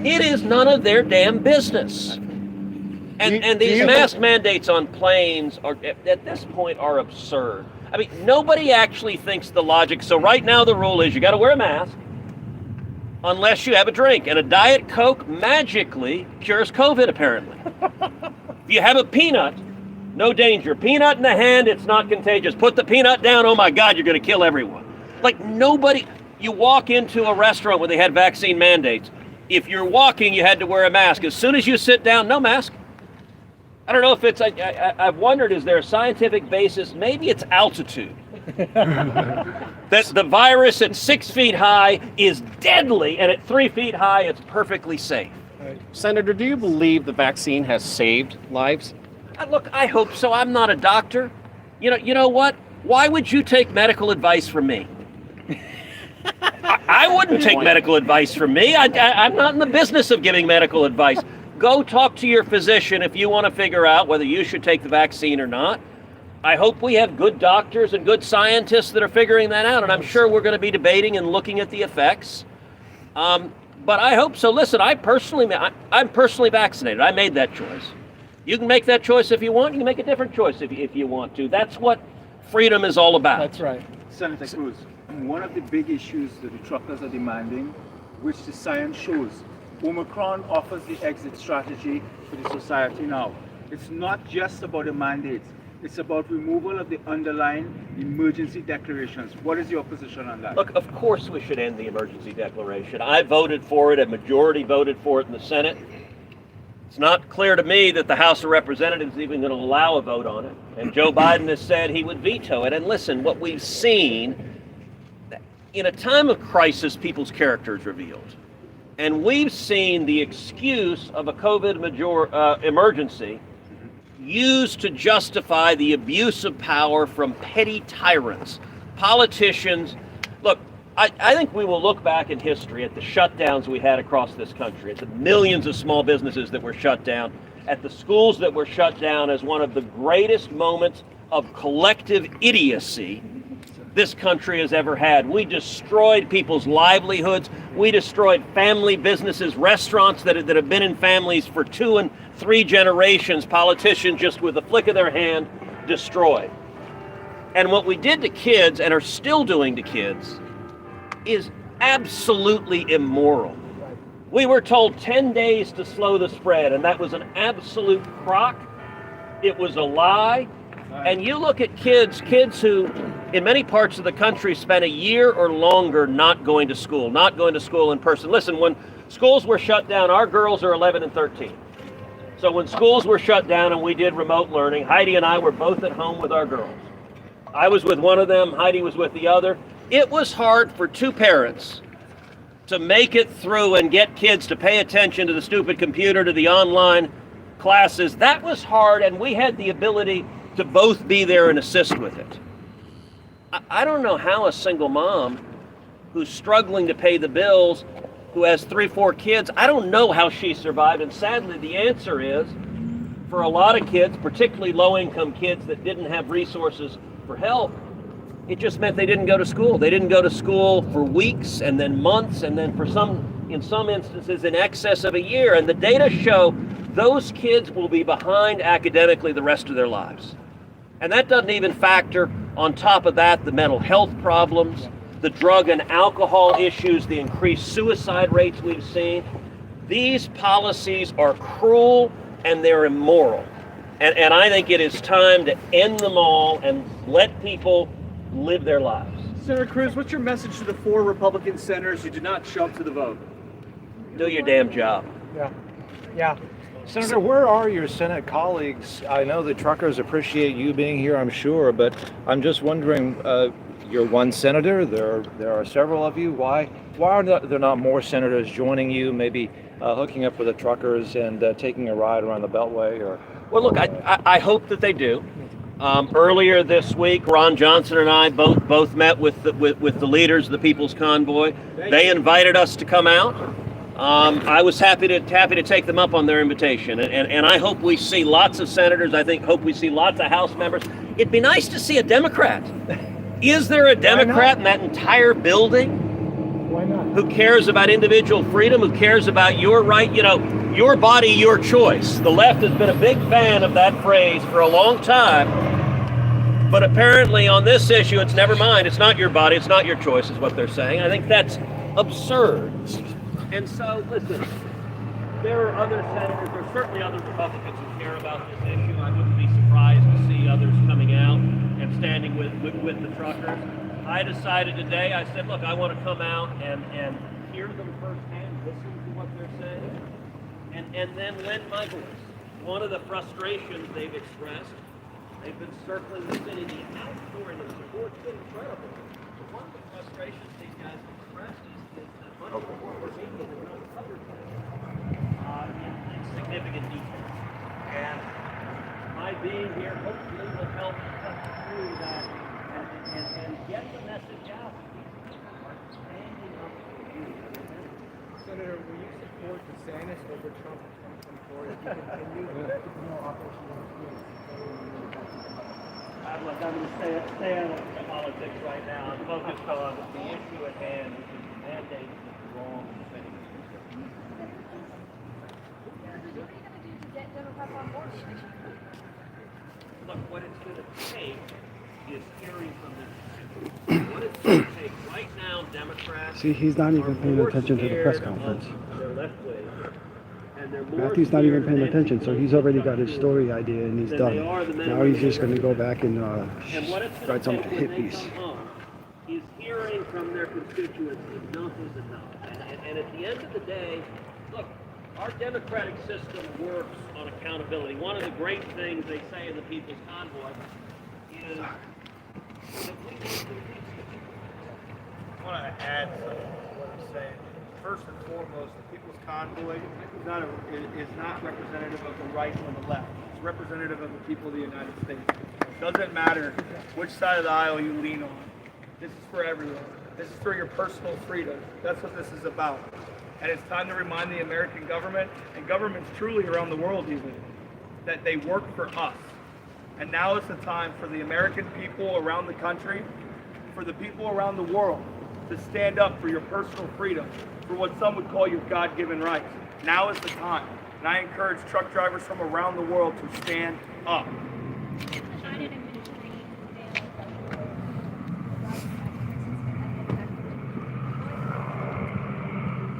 It is none of their damn business. And these mask mandates on planes are, at this point, are absurd. I mean, nobody actually thinks the logic. So right now the rule is you got to wear a mask unless you have a drink. And a Diet Coke magically cures COVID, apparently. If you have a peanut, no danger. Peanut in the hand, it's not contagious. Put the peanut down, oh my God, you're going to kill everyone. Like nobody, you walk into a restaurant where they had vaccine mandates. If you're walking, you had to wear a mask. As soon as you sit down, no mask. I don't know if it's, I've wondered, is there a scientific basis? Maybe it's altitude. That the virus at 6 feet high is deadly, and at 3 feet high, it's perfectly safe. Senator, do you believe the vaccine has saved lives? Look, I hope so. I'm not a doctor. You know what? Why would you take medical advice from me? I wouldn't take medical advice from me. I'm not in the business of giving medical advice. Go talk to your physician if you want to figure out whether you should take the vaccine or not. I hope we have good doctors and good scientists that are figuring that out, and I'm sure we're going to be debating and looking at the effects. But I hope so. Listen, I'm personally vaccinated. I made that choice. You can make that choice if you want. You can make a different choice if you want to. That's what freedom is all about. That's right. Senator Cruz, one of the big issues that the truckers are demanding, which the science shows, Omicron offers the exit strategy for the society now. It's not just about the mandates. It's about removal of the underlying emergency declarations. What is your position on that? Look, of course we should end the emergency declaration. I voted for it. A majority voted for it in the Senate. It's not clear to me that the House of Representatives is even going to allow a vote on it. And Joe Biden has said he would veto it. And listen, what we've seen, in a time of crisis, people's character is revealed. And we've seen the excuse of a COVID emergency used to justify the abuse of power from petty tyrants, politicians. Look, I think we will look back in history at the shutdowns we had across this country, at the millions of small businesses that were shut down, at the schools that were shut down as one of the greatest moments of collective idiocy this country has ever had. We destroyed people's livelihoods. We destroyed family businesses, restaurants that have been in families for 2 and 3 generations. Politicians just with a flick of their hand destroyed. And what we did to kids and are still doing to kids is absolutely immoral. We were told 10 days to slow the spread, and that was an absolute crock. It was a lie. And you look at kids who in many parts of the country spent a year or longer not going to school in person. Listen, when schools were shut down, our girls are 11 and 13. So when schools were shut down and we did remote learning, Heidi and I were both at home with our girls. I was with one of them, Heidi was with the other. It was hard for 2 parents to make it through and get kids to pay attention to the stupid computer, to the online classes. That was hard, and we had the ability to both be there and assist with it. I don't know how a single mom who's struggling to pay the bills, who has 3, 4 kids, I don't know how she survived. And sadly, the answer is, for a lot of kids, particularly low-income kids that didn't have resources for help, it just meant they didn't go to school. They didn't go to school for weeks and then months and then in some instances in excess of a year. And the data show those kids will be behind academically the rest of their lives. And that doesn't even factor on top of that the mental health problems, the drug and alcohol issues, the increased suicide rates we've seen. These policies are cruel and they're immoral. And I think it is time to end them all and let people live their lives. Senator Cruz, what's your message to the 4 Republican senators who did not show up to the vote? Do your damn job. Yeah. Senator, where are your Senate colleagues? I know the truckers appreciate you being here, I'm sure, but I'm just wondering, you're one senator, there are several of you. Why are there not more senators joining you, maybe hooking up with the truckers and taking a ride around the Beltway? Or Well, look, I hope that they do. Earlier this week, Ron Johnson and I both met with the leaders of the People's Convoy. They invited us to come out. I was happy to take them up on their invitation, and I hope we see lots of senators. Hope we see lots of House members. It'd be nice to see a Democrat. Is there a Democrat in that entire building? Why not? Who cares about individual freedom? Who cares about your right? You know, your body, your choice. The left has been a big fan of that phrase for a long time, but apparently on this issue, it's never mind. It's not your body. It's not your choice, is what they're saying. I think that's absurd. And so, listen, there are other senators, there are certainly other Republicans who care about this issue. I wouldn't be surprised to see others coming out and standing with the truckers. I decided today, I said, look, I want to come out and hear them firsthand, listen to what they're saying, and then lend my voice. One of the frustrations they've expressed, they've been circling the city, the outpouring of support's been incredible. But one of the frustrations these guys have expressed is that much of what we're seeing is not covered in significant detail. And my being here hopefully will help cut through that and get the message out. Standing up for you. Senator, will you support DeSantis over Trump in 2024 if you continue to no opposition? I'm going to stay out of politics right now. I'm focused on the issue at hand, which is the mandate is wrong. Look, what it's going to take is hearing from the what it's going to take right now, Democrats. See, he's not even paying attention to the press conference. Matthew's not even paying attention, so he's already got his story idea and he's done. Now he's just going to go back and write some hit piece. Is hearing from their constituents enough is enough. And at the end of the day, look, our democratic system works on accountability. One of the great things they say in the People's Convoy is that I want to add something to what I'm saying. First and foremost, the People's Convoy is not representative of the right or the left. It's representative of the people of the United States. It doesn't matter which side of the aisle you lean on. This is for everyone. This is for your personal freedom. That's what this is about. And it's time to remind the American government, and governments truly around the world even, that they work for us. And now is the time for the American people around the country, for the people around the world to stand up for your personal freedom, for what some would call your God-given rights. Now is the time, and I encourage truck drivers from around the world to stand up.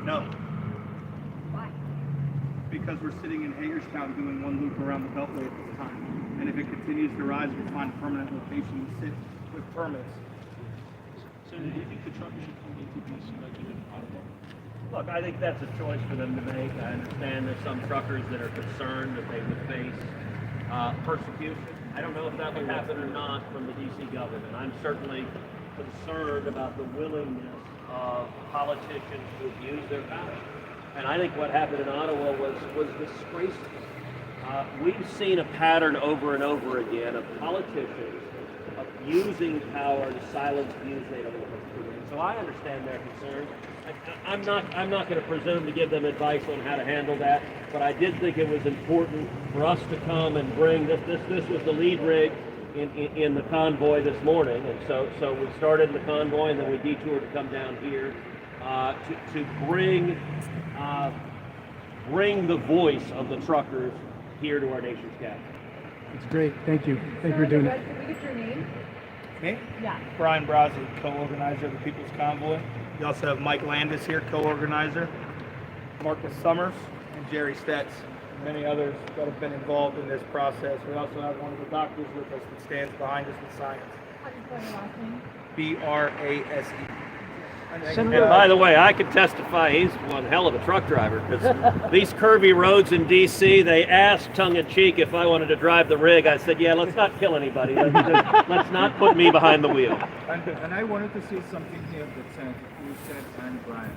No. Why? Because we're sitting in Hagerstown doing one loop around the Beltway at this time. And if it continues to rise, we'll find a permanent location to sit with permits. So do you think the truckers should come into DC like you did in Ottawa? Look, I think that's a choice for them to make. I understand there's some truckers that are concerned that they would face persecution. I don't know if that would happen or not from the DC government. I'm certainly concerned about the willingness of politicians to abuse their power. And I think what happened in Ottawa was disgraceful. We've seen a pattern over and over again of politicians abusing power to silence views they don't want to hear. So I understand their concerns. I'm not going to presume to give them advice on how to handle that, but I did think it was important for us to come and bring this. This was the lead rig in the convoy this morning, and so we started in the convoy and then we detoured to come down here to bring the voice of the truckers here to our nation's capital. It's great. Thank you. Thank you for doing it. Can we get your name? Me? Yeah. Brian Brozzi, co-organizer of the People's Convoy. You also have Mike Landis here, co-organizer, Marcus Summers, and Jerry Stetz, and many others that have been involved in this process. We also have one of the doctors with us that stands behind us with science. How do you spell your last name? Brase. And by the way, I can testify he's one hell of a truck driver, because these curvy roads in DC, they asked tongue-in-cheek if I wanted to drive the rig. I said, yeah, let's not kill anybody. Let's not put me behind the wheel. And I wanted to say something here that Senator Cruz said and Brian.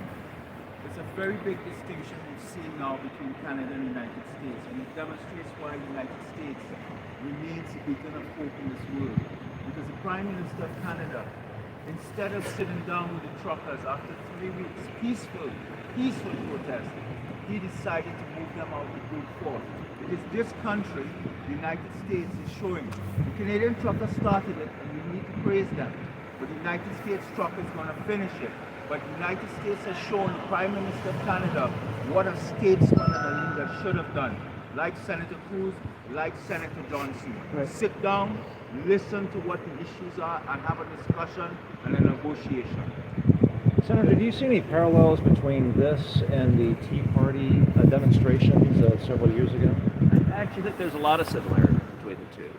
It's a very big distinction we've seen now between Canada and the United States, and it demonstrates why the United States remains a beacon of hope in this world. Because the Prime Minister of Canada, instead of sitting down with the truckers after 3 weeks, peaceful protest, he decided to move them out to brute force. Because this country, the United States, is showing. The Canadian truckers started it, and we need to praise them. But the United States trucker is going to finish it. But the United States has shown the Prime Minister of Canada what a statesman and a leader should have done. Like Senator Cruz, like Senator Johnson. Right. Sit down, listen to what the issues are, and have a discussion and a negotiation. Senator, do you see any parallels between this and the Tea Party demonstrations several years ago? I actually think there's a lot of similarity between the two.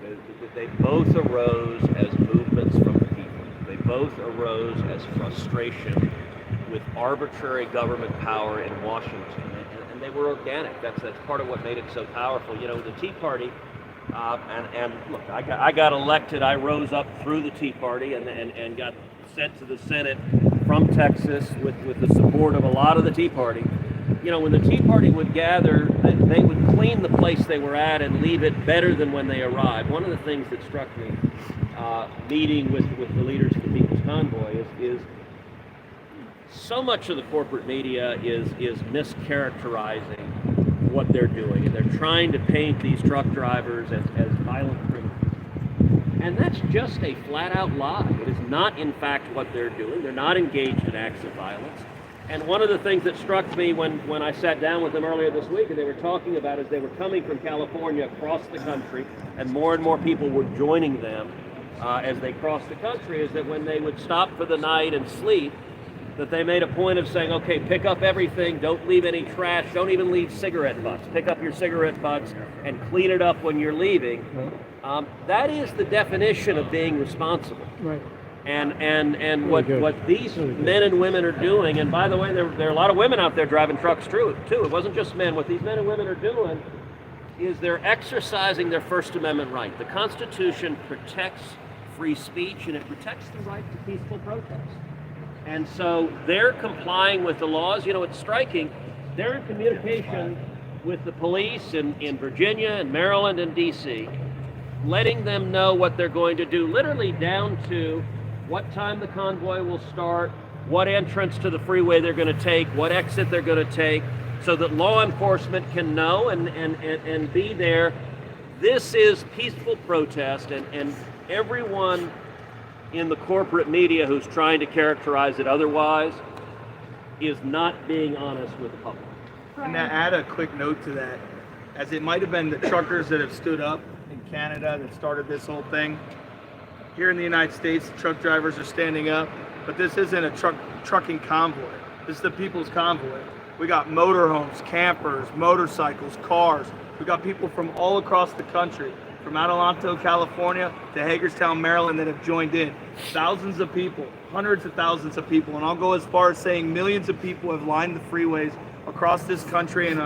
They both arose as movements from the people. They both arose as frustration with arbitrary government power in Washington, and they were organic. That's part of what made it so powerful. You know, the Tea Party, and look, I got elected. I rose up through the Tea Party and got sent to the Senate from Texas with the support of a lot of the Tea Party. You know, when the Tea Party would gather, they would clean the place they were at and leave it better than when they arrived. One of the things that struck me meeting with the leaders of the People's Convoy is so much of the corporate media is mischaracterizing what they're doing, and they're trying to paint these truck drivers as violent criminals. And that's just a flat-out lie. It is not, in fact, what they're doing. They're not engaged in acts of violence. And one of the things that struck me when I sat down with them earlier this week, and they were talking about as they were coming from California across the country, and more people were joining them as they crossed the country, is that when they would stop for the night and sleep, that they made a point of saying, okay, pick up everything, don't leave any trash, don't even leave cigarette butts. Pick up your cigarette butts and clean it up when you're leaving. Right. That is the definition of being responsible. Right. And Really what these men and women are doing, and by the way, there are a lot of women out there driving trucks too. It wasn't just men. What these men and women are doing is they're exercising their First Amendment right. The Constitution protects free speech, and it protects the right to peaceful protest. And so they're complying with the laws. You know, it's striking. They're in communication with the police in Virginia and Maryland and D.C., letting them know what they're going to do, literally down to what time the convoy will start, what entrance to the freeway they're going to take, what exit they're going to take, so that law enforcement can know and be there. This is peaceful protest, and everyone in the corporate media who's trying to characterize it otherwise is not being honest with the public. And to add a quick note to that, as it might have been the truckers that have stood up in Canada that started this whole thing, here in the United States, the truck drivers are standing up, but this isn't a trucking convoy. This is the people's convoy. We got motorhomes, campers, motorcycles, cars. We got people from all across the country, from Adelanto, California to Hagerstown, Maryland, that have joined in. Thousands of people, hundreds of thousands of people, and I'll go as far as saying millions of people have lined the freeways across this country and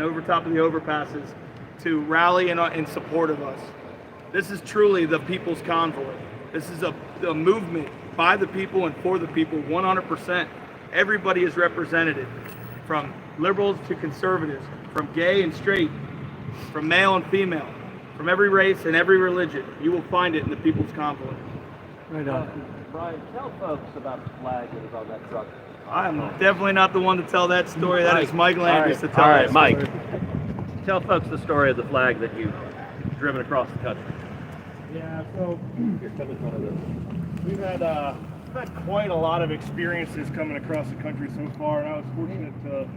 over top of the overpasses to rally in support of us. This is truly the people's convoy. This is a movement by the people and for the people, 100%. Everybody is represented, from liberals to conservatives, from gay and straight, from male and female, from every race and every religion. You will find it in the people's convoy. Right on. Brian, tell folks about the flag that is on that truck. I'm definitely not the one to tell that story. That is Mike Landers to tell All that right, story. Mike. Tell folks the story of the flag that you've driven across the country. Yeah, so we've had quite a lot of experiences coming across the country so far, and I was fortunate to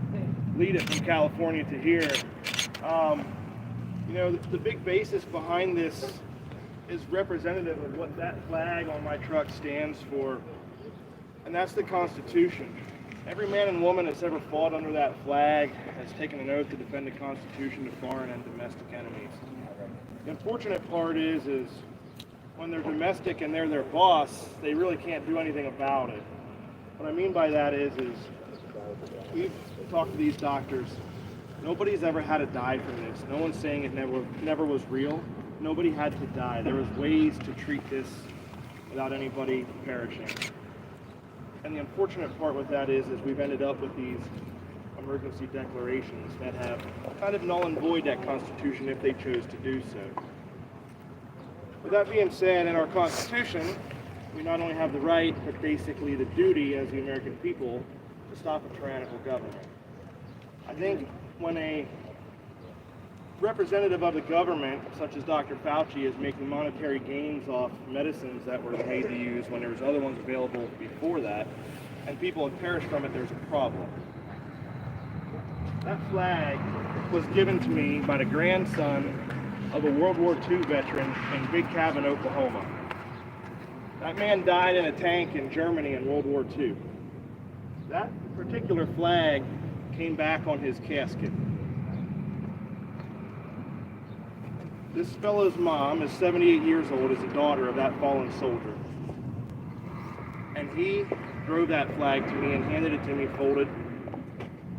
lead it from California to here. You know, the big basis behind this is representative of what that flag on my truck stands for, and that's the Constitution. Every man and woman that's ever fought under that flag has taken an oath to defend the Constitution to foreign and domestic enemies. The unfortunate part is when they're domestic and they're their boss, they really can't do anything about it. What I mean by that is we've talked to these doctors. Nobody's ever had to die from this. No one's saying it never was real. Nobody had to die. There was ways to treat this without anybody perishing. And the unfortunate part with that is we've ended up with these emergency declarations that have kind of null and void that Constitution if they chose to do so. With that being said, in our Constitution, we not only have the right, but basically the duty as the American people to stop a tyrannical government. I think when a representative of the government, such as Dr. Fauci, is making monetary gains off medicines that were made to use when there was other ones available before that, and people have perished from it, there's a problem. That flag was given to me by the grandson of a World War II veteran in Big Cabin, Oklahoma. That man died in a tank in Germany in World War II. That particular flag came back on his casket. This fellow's mom is 78 years old, is the daughter of that fallen soldier. And he drove that flag to me and handed it to me folded,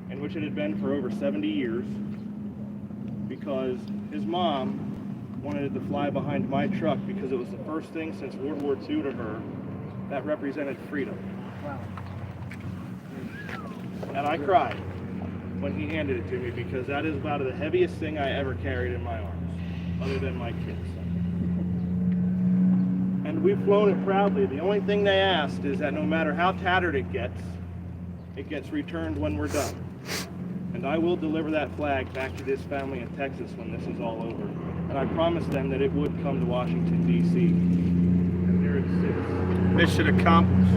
in which it had been for over 70 years, because his mom wanted it to fly behind my truck because it was the first thing since World War II to her that represented freedom. Wow. And I cried when he handed it to me, because that is about the heaviest thing I ever carried in my arms, other than my kids. And we've flown it proudly. The only thing they asked is that no matter how tattered it gets returned when we're done. And I will deliver that flag back to this family in Texas when this is all over. And I promised them that it would come to Washington, D.C. And there it sits. Mission accomplished.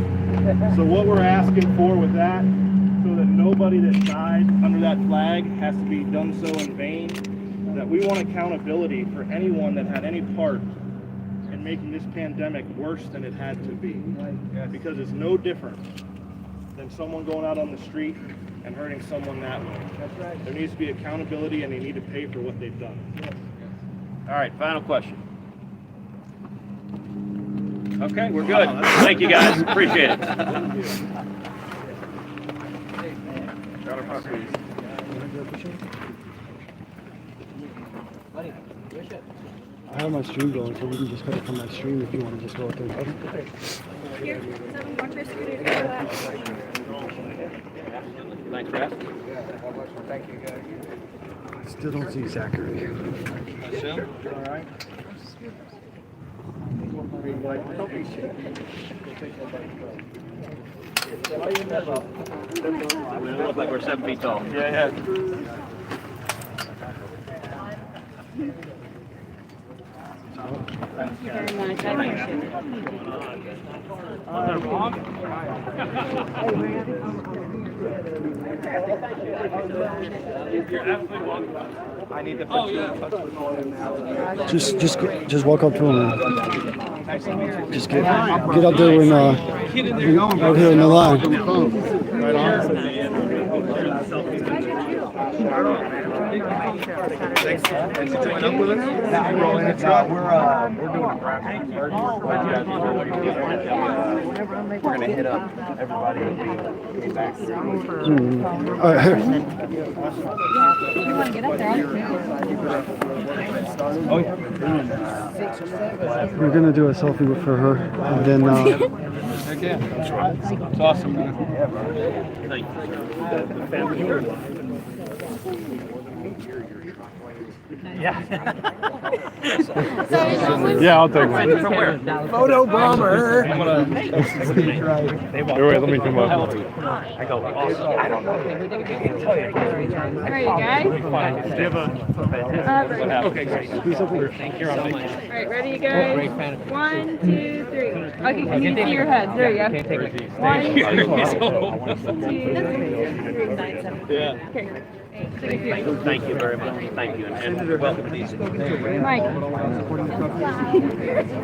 So what we're asking for with that, so that nobody that died under that flag has to be done so in vain, that we want accountability for anyone that had any part in making this pandemic worse than it had to be. Because it's no different than someone going out on the street and hurting someone that way. That's right. There needs to be accountability, and they need to pay for what they've done. Yes. All right, final question. Okay, we're good. Thank you, guys. Appreciate it. I have my stream going, so we can just cut it from my stream if you want to just go out there. Okay. Here, 7 for scooter to go out. Thanks, Brad. Thank you, guys. I still don't see Zachary. All right. We look like we're 7 feet tall. Yeah. very much. I appreciate it. I need to Oh, Just walk up to him. And just get up there when out here in the line. Thanks for joining up with us. We're doing a graphic. We're gonna hit up everybody and be back. All right, here. You want to get up there? We're gonna do a selfie for her, and then. It's awesome, man. Yeah. Yeah, I'll take one. From where? Photo bomber. Wait, let me come up. I go, awesome. I don't know. There you go. Okay, great. Thank you so much. All right, ready, guys? 1, 2, 3. Okay, can you see your heads? There you go. 1, 2, 3. Yeah. Okay. Thank you very much. Thank you. And welcome, please. Mike.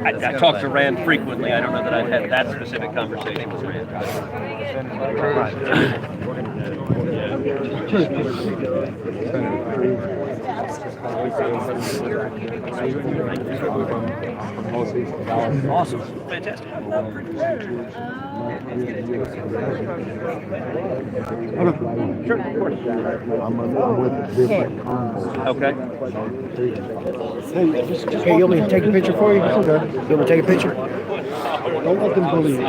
I talk to Rand frequently. I don't know that I've had that specific conversation with Rand. Awesome. Fantastic. Sure, of course. I'm with a different convoy. Okay. Hey, you want me to take a picture for you? Okay. You want me to take a picture? Don't let them bully you.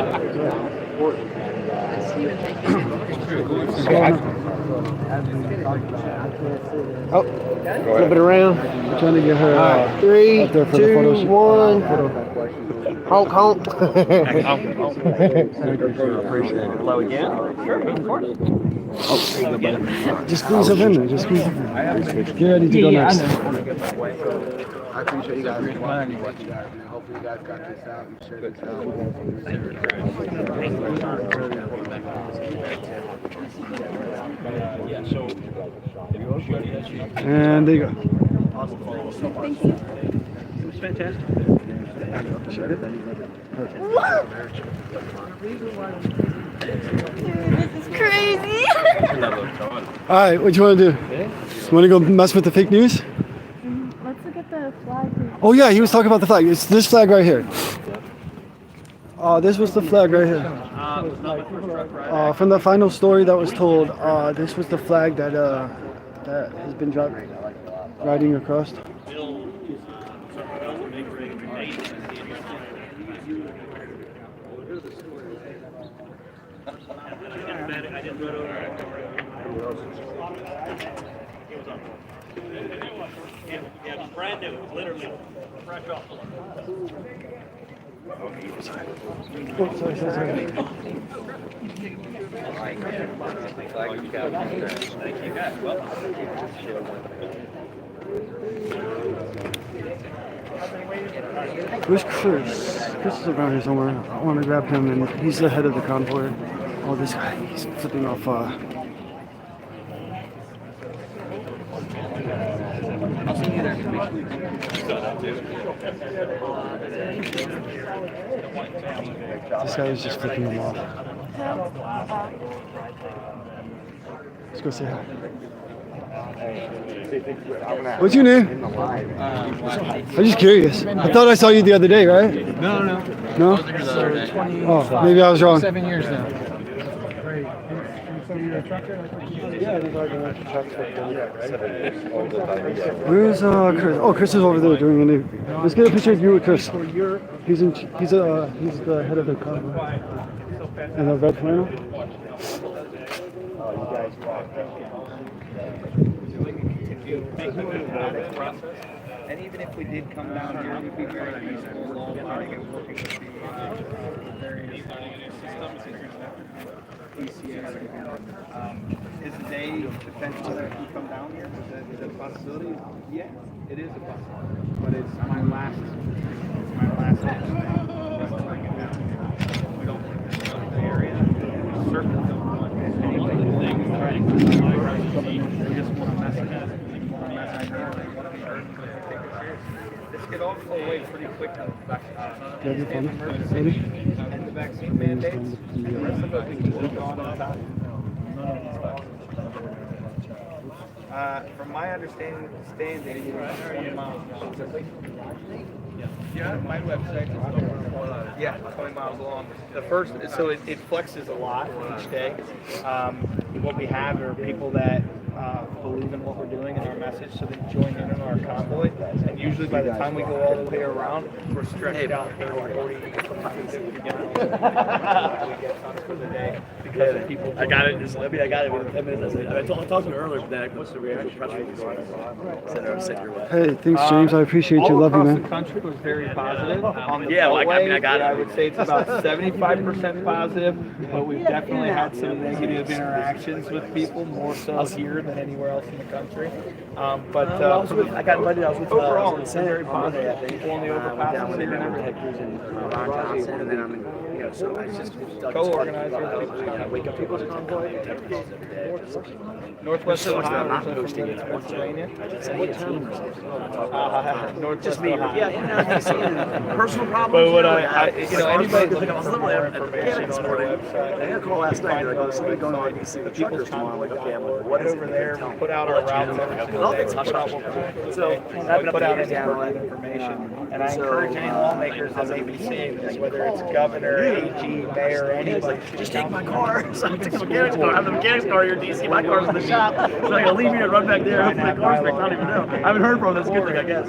Oh, flip it around. I'm trying to get her Alright, 3, up there for the photo 2, shoot. 1. Honk, honk. Hello again. Sure, of course. Just squeeze up in there. Just squeeze up in there. Get ready to go next. I appreciate you guys watching what you guys do. Hopefully you guys got this out and share this out. And there you go. Thank you. It was fantastic. This is crazy. All right, what do you want to do? You want to go mess with the fake news? Let's look at the flag. Oh yeah, he was talking about the flag. It's this flag right here. This was the flag right here. From the final story that was told, this was the flag that that has been riding across. Yeah, brand new, literally fresh off the Where's Chris? Chris is around here somewhere. I want to grab him, and he's the head of the convoy. Oh, this guy, he's flipping off. This guy is just flipping him off. Let's go say hi. What's your name? I'm just curious. I thought I saw you the other day, right? No. No? Oh, maybe I was wrong. 7 years now. Where's Chris? Oh, Chris is over there doing an interview. Let's get a picture of you with Chris. He's the head of the convoy. And the red flannel. And even if we did come down here, we'd be very peaceful, learning and working with the various PCS. Is they potential that if you come down here? Is it a possibility? Yeah, it is a possibility. But it's my last masses. We don't want the area. We certainly don't want anybody to think we just want to mess with it. We want to mess with it. We want to be heard. We take it seriously. This could all go away pretty quickly. And the vaccine mandates, and the rest of it we can work on without from my understanding, it's 20 miles. Yeah, my website is 20 miles long. The first, so it flexes a lot each day. What we have are people that believe in what we're doing and our message, so they join in on our convoy. And usually by the time we go all the way around, we're stretched out 30, 40, 50 gallons. We get tons for the day because of people. I got it. I got it within 10 minutes. I talked to him earlier, but then what's the reaction? Send your way. Hey, thanks, James. I appreciate you. Love you, All man. across the country was very positive. On the Yeah, well, I mean, I got it. I would say it's about 75% positive, but we've definitely had some negative interactions with people, more so here than anywhere else in the country. But I got invited. I was with overall, the it's Senate very on Monday, I positive. think. People on the overpass, They remember Ted Cruz and Ron Johnson, and then I'm in, so I just co-organizer. wake up people to convoy. Northwest So much that I'm not Ohio, posting it. Pennsylvania. What town or something? Northwest Just me. Ohio. Yeah, personal problems. But what anybody anybody looking for more information on our website. I got a call last night. They're like, oh, somebody going on DC with truckers tomorrow. I'm like, okay, I'm like, what is over there? We put out our routes every single day. We put out what we're doing. So we put out any pertinent information. And I encourage any lawmakers that may be seeing this, whether it's governor, AG, mayor, anybody. Just take my car. So I took the mechanics car. I have the mechanics car here in DC. My car's in the shop. So I'm going to leave here and run back there. Hopefully the car's fixed. I don't even know. I haven't heard from them. That's a good thing, I guess.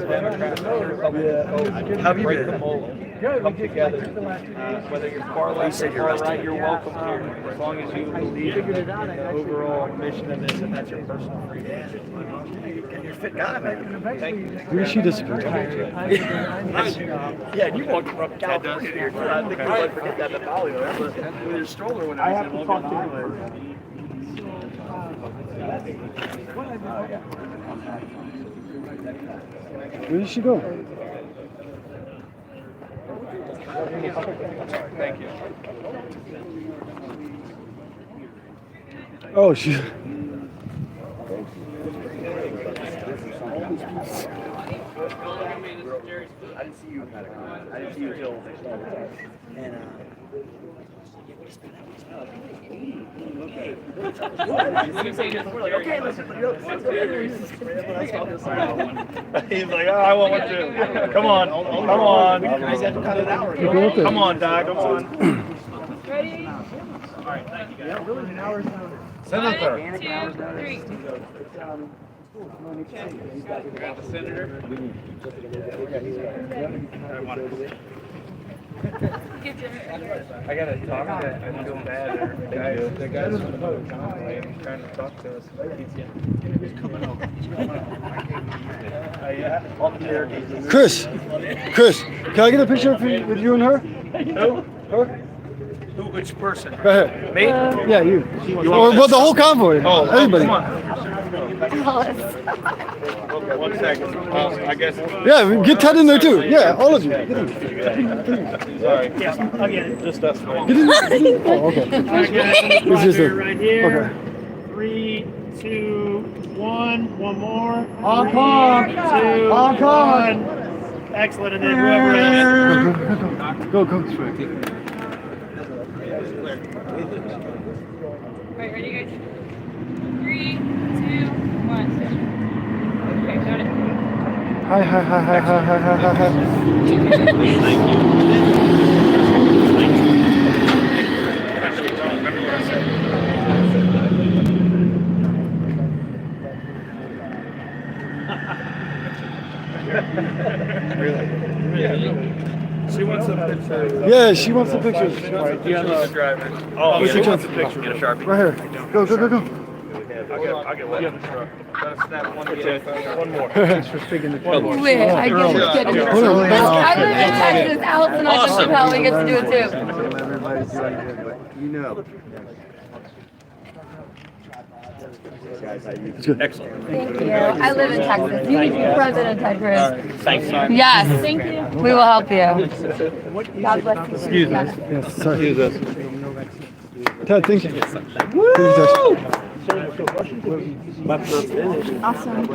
How have you been? Come together. Whether you're far left or far right, you're welcome here. As long as you believe in the overall mission of this, and that's your personal freedom. You're a fit guy, man. Thank you. Where she disappeared. Yeah, and you walked from California here. I think you might forget that in Bali, but with your stroller when I have to talk to you. Where did she go? Thank you. Oh, she. I didn't see you. I didn't see you until and okay, listen. He's like, oh, I want one too. Come on, come on. Come on, Doc, come on. Ready? All right, thank you guys. Senator. 1, 2, 3. Senator. I gotta talk to that. I feel bad. The guys from the convoy trying to talk to us. He's coming over. All the Cherokees. Chris, can I get a picture with you and her? Who? Her? Who? Which person? Right here. Me? Yeah, you. Or well, the whole convoy. Oh, everybody. Come on. 1 second. I guess. Yeah, get Ted in there too. Yeah, all of you. Get in. Sorry. I'll get it. Just us. Get in. Get in. Oh, okay. This is it. Right here. Okay. 3, 2, 1. One more. Hong Kong. 2, Hong Kong. 1. Excellent. And then whoever is. Go. Wait, ready, guys? 3, 2, 1. Okay, got it. Hi. She wants some pictures. Yeah, she wants the pictures. Oh, What's she your wants chance? a picture. Get a Sharpie. Right here. Go. I'll get one. Gotta snap one more. Thanks for speaking the One more. Wait, I get it. Hold on. I really texted this Allison. I just how we get to do it too. You know. Excellent. Thank you. I live in Texas. You need to be President Ted Cruz. Thanks. Yes. Thank you. We will help you. God bless you. Excuse me. Yes, sorry. Ted, thank you. Woo! Awesome.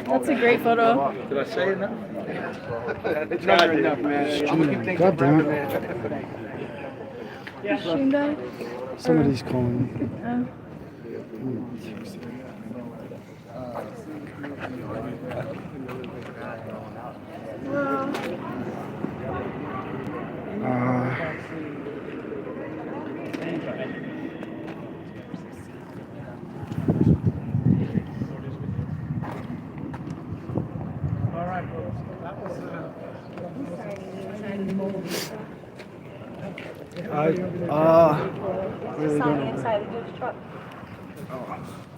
That's a great photo. Did I say enough? It's never enough, man. God damn it. Sheen died? Somebody's calling me. Oh. Really Saw don't the know. inside of the dude's truck.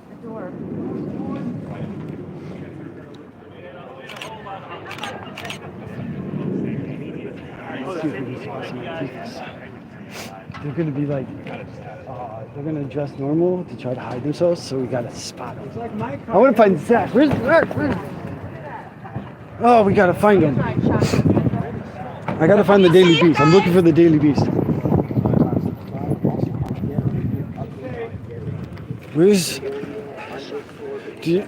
The door. They're gonna be like, they're gonna dress normal to try to hide themselves, so we gotta spot them. I wanna find Zach. Where's Zach? Oh, we gotta find him. I gotta find the Daily Beast. I'm looking for the Daily Beast. Where's... Do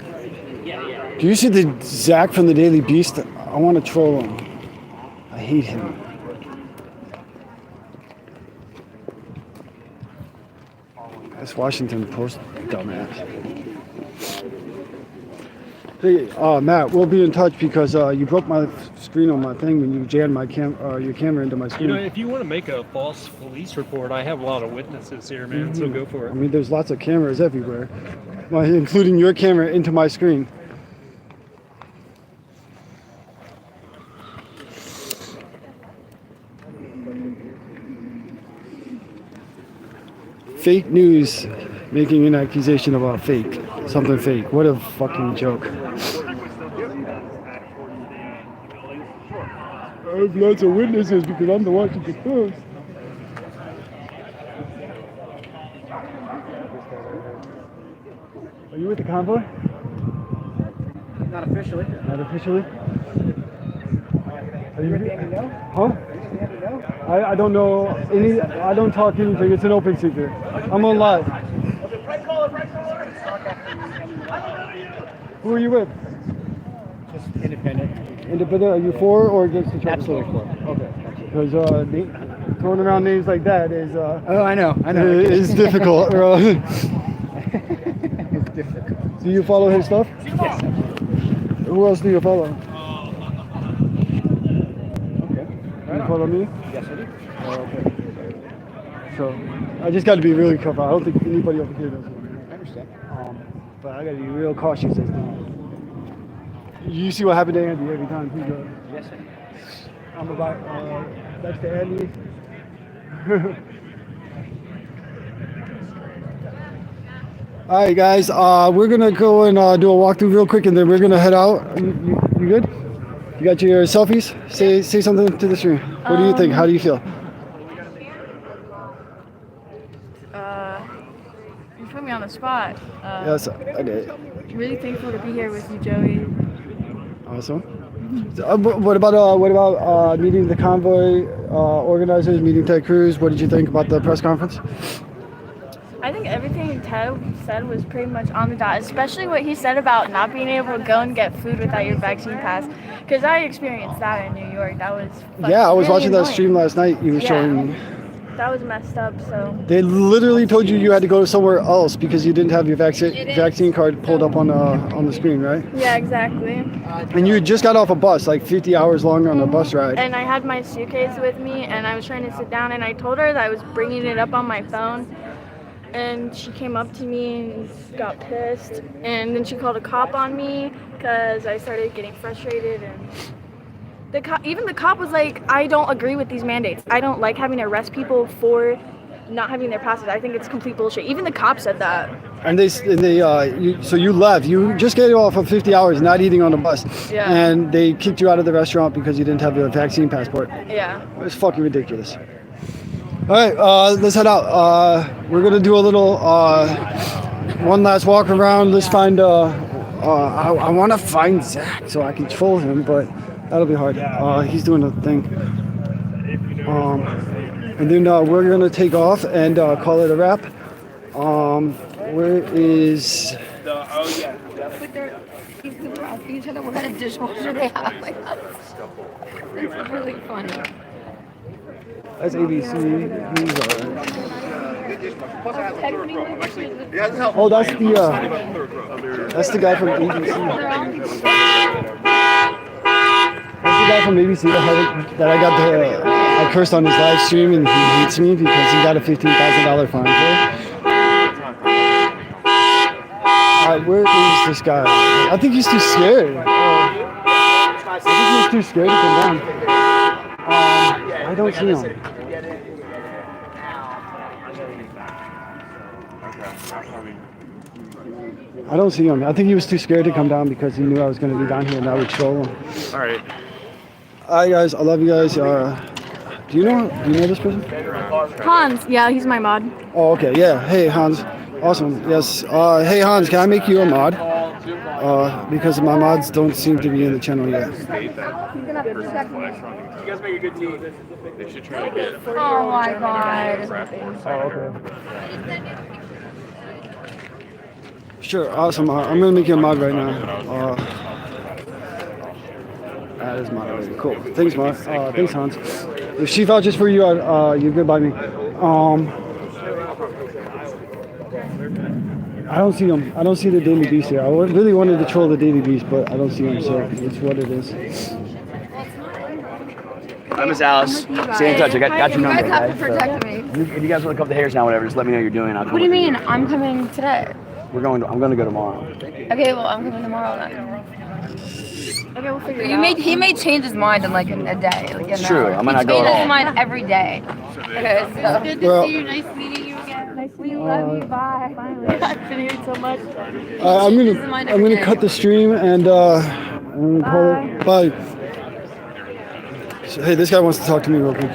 you see the Zach from the Daily Beast? I want to troll him. I hate him. That's Washington Post, dumbass. Hey, Matt, we'll be in touch because you broke my screen on my thing when you jammed my your camera into my You screen. know, if you want to make a false police report, I have a lot of witnesses here, man. So go for I it. mean, there's lots of cameras everywhere, including your camera into my screen. Fake news making an accusation about fake, something fake. What a fucking joke. I have lots of witnesses because I'm the Washington Post. Are you with the convoy? Not officially. Not officially? Are you? No? Huh? I don't know any. I don't talk anything. It's an open secret. I'm on live. Who are you with? Just independent. Independent. Are you for or against the truckers? Absolutely for. Okay. Because throwing around names like that is. Oh, I know. Is difficult. It's difficult. Do you follow his stuff? Yes. Who else do you follow? Okay. Do you follow me? Yes, I do. Oh, okay. So I just got to be really careful. I don't think anybody over here does it. I understand. But I got to be real cautious. You see what happened to Andy every time he goes. Yes, I do. I'm about next to Andy. All right, guys. We're gonna go and do a walkthrough real quick, and then we're gonna head out. You good? You got your selfies? Say something to the stream. What do you think? How do you feel? You put me on the spot. Yes. Okay. Really thankful to be here with you, Joey. Awesome. What about meeting the convoy organizers, meeting Ted Cruz? What did you think about the press conference? I think everything Ted said was pretty much on the dot, especially what he said about not being able to go and get food without your vaccine pass. Because I experienced that in New York. That was Yeah, I was really watching that annoying. stream last night. You were showing me. That was messed up. So They literally told you had to go somewhere else because you didn't have your vaccine card pulled up on the screen, right? yeah, exactly. And you just got off a bus, like 50 hours long on a bus ride. And I had my suitcase with me, and I was trying to sit down, and I told her that I was bringing it up on my phone. And she came up to me and got pissed, and then she called a cop on me because I started getting frustrated. And even the cop was like, "I don't agree with these mandates. I don't like having to arrest people for not having their passes. I think it's complete bullshit." Even the cop said that. And so you left. You just get off of 50 hours not eating on the bus. Yeah. And they kicked you out of the restaurant because you didn't have your vaccine passport. Yeah. It was fucking ridiculous. right, let's head out. We're gonna do a little one last walk around. Let's find. I want to find Zach so I can troll him, but that'll be hard. He's doing a thing. And then we're gonna take off and call it a wrap. Where is? These people ask each other what kind of dishwasher they have. Like, it's really funny. That's ABC. Oh, that's the guy from ABC. That's the guy from ABC that I cursed on his live stream, and he hates me because he got a $15,000 fine for it. Where is this guy? I think he's too scared. I think he's too scared to come down. I don't see him. I don't see him. I think he was too scared to come down because he knew I was going to be down here and I would troll him. All right. All right, guys. I love you guys. Do you know this person? Hans, yeah, he's my mod. Oh, okay. Yeah. Hey, Hans. Awesome. Yes. Hey, Hans, can I make you a mod? Because my mods don't seem to be in the channel yet. You guys make a good team. They should try to get. Oh my god. Oh, okay. Sure. Awesome. I'm gonna make you a mod right now. That is moderated. Cool. Thanks, Mark. Thanks, Hans. If she vouches for you, you're good by me. I don't see him. I don't see the Daily Beast here. I really wanted to troll the Daily Beast, but I don't see him, so it's what it is. I'm Miss Alice. Stay in touch. I got your number. You guys have to protect me. If you guys want to come to Harris now, whatever, just let me know you're doing. I'll come What do you with mean? I'm coming today. I'm going to go tomorrow. Okay, well, I'm coming tomorrow then. Okay, we'll figure it He out. may change his mind in like a day. Like It's true. I might not go He at changes his all. mind every day. Okay, so. Good to Well- see you. Nice meeting you again. Nice meeting you. Love you. Bye. Finally. I've been here so much. I'm gonna cut the stream and call it. Bye. So, hey, this guy wants to talk to me real quick.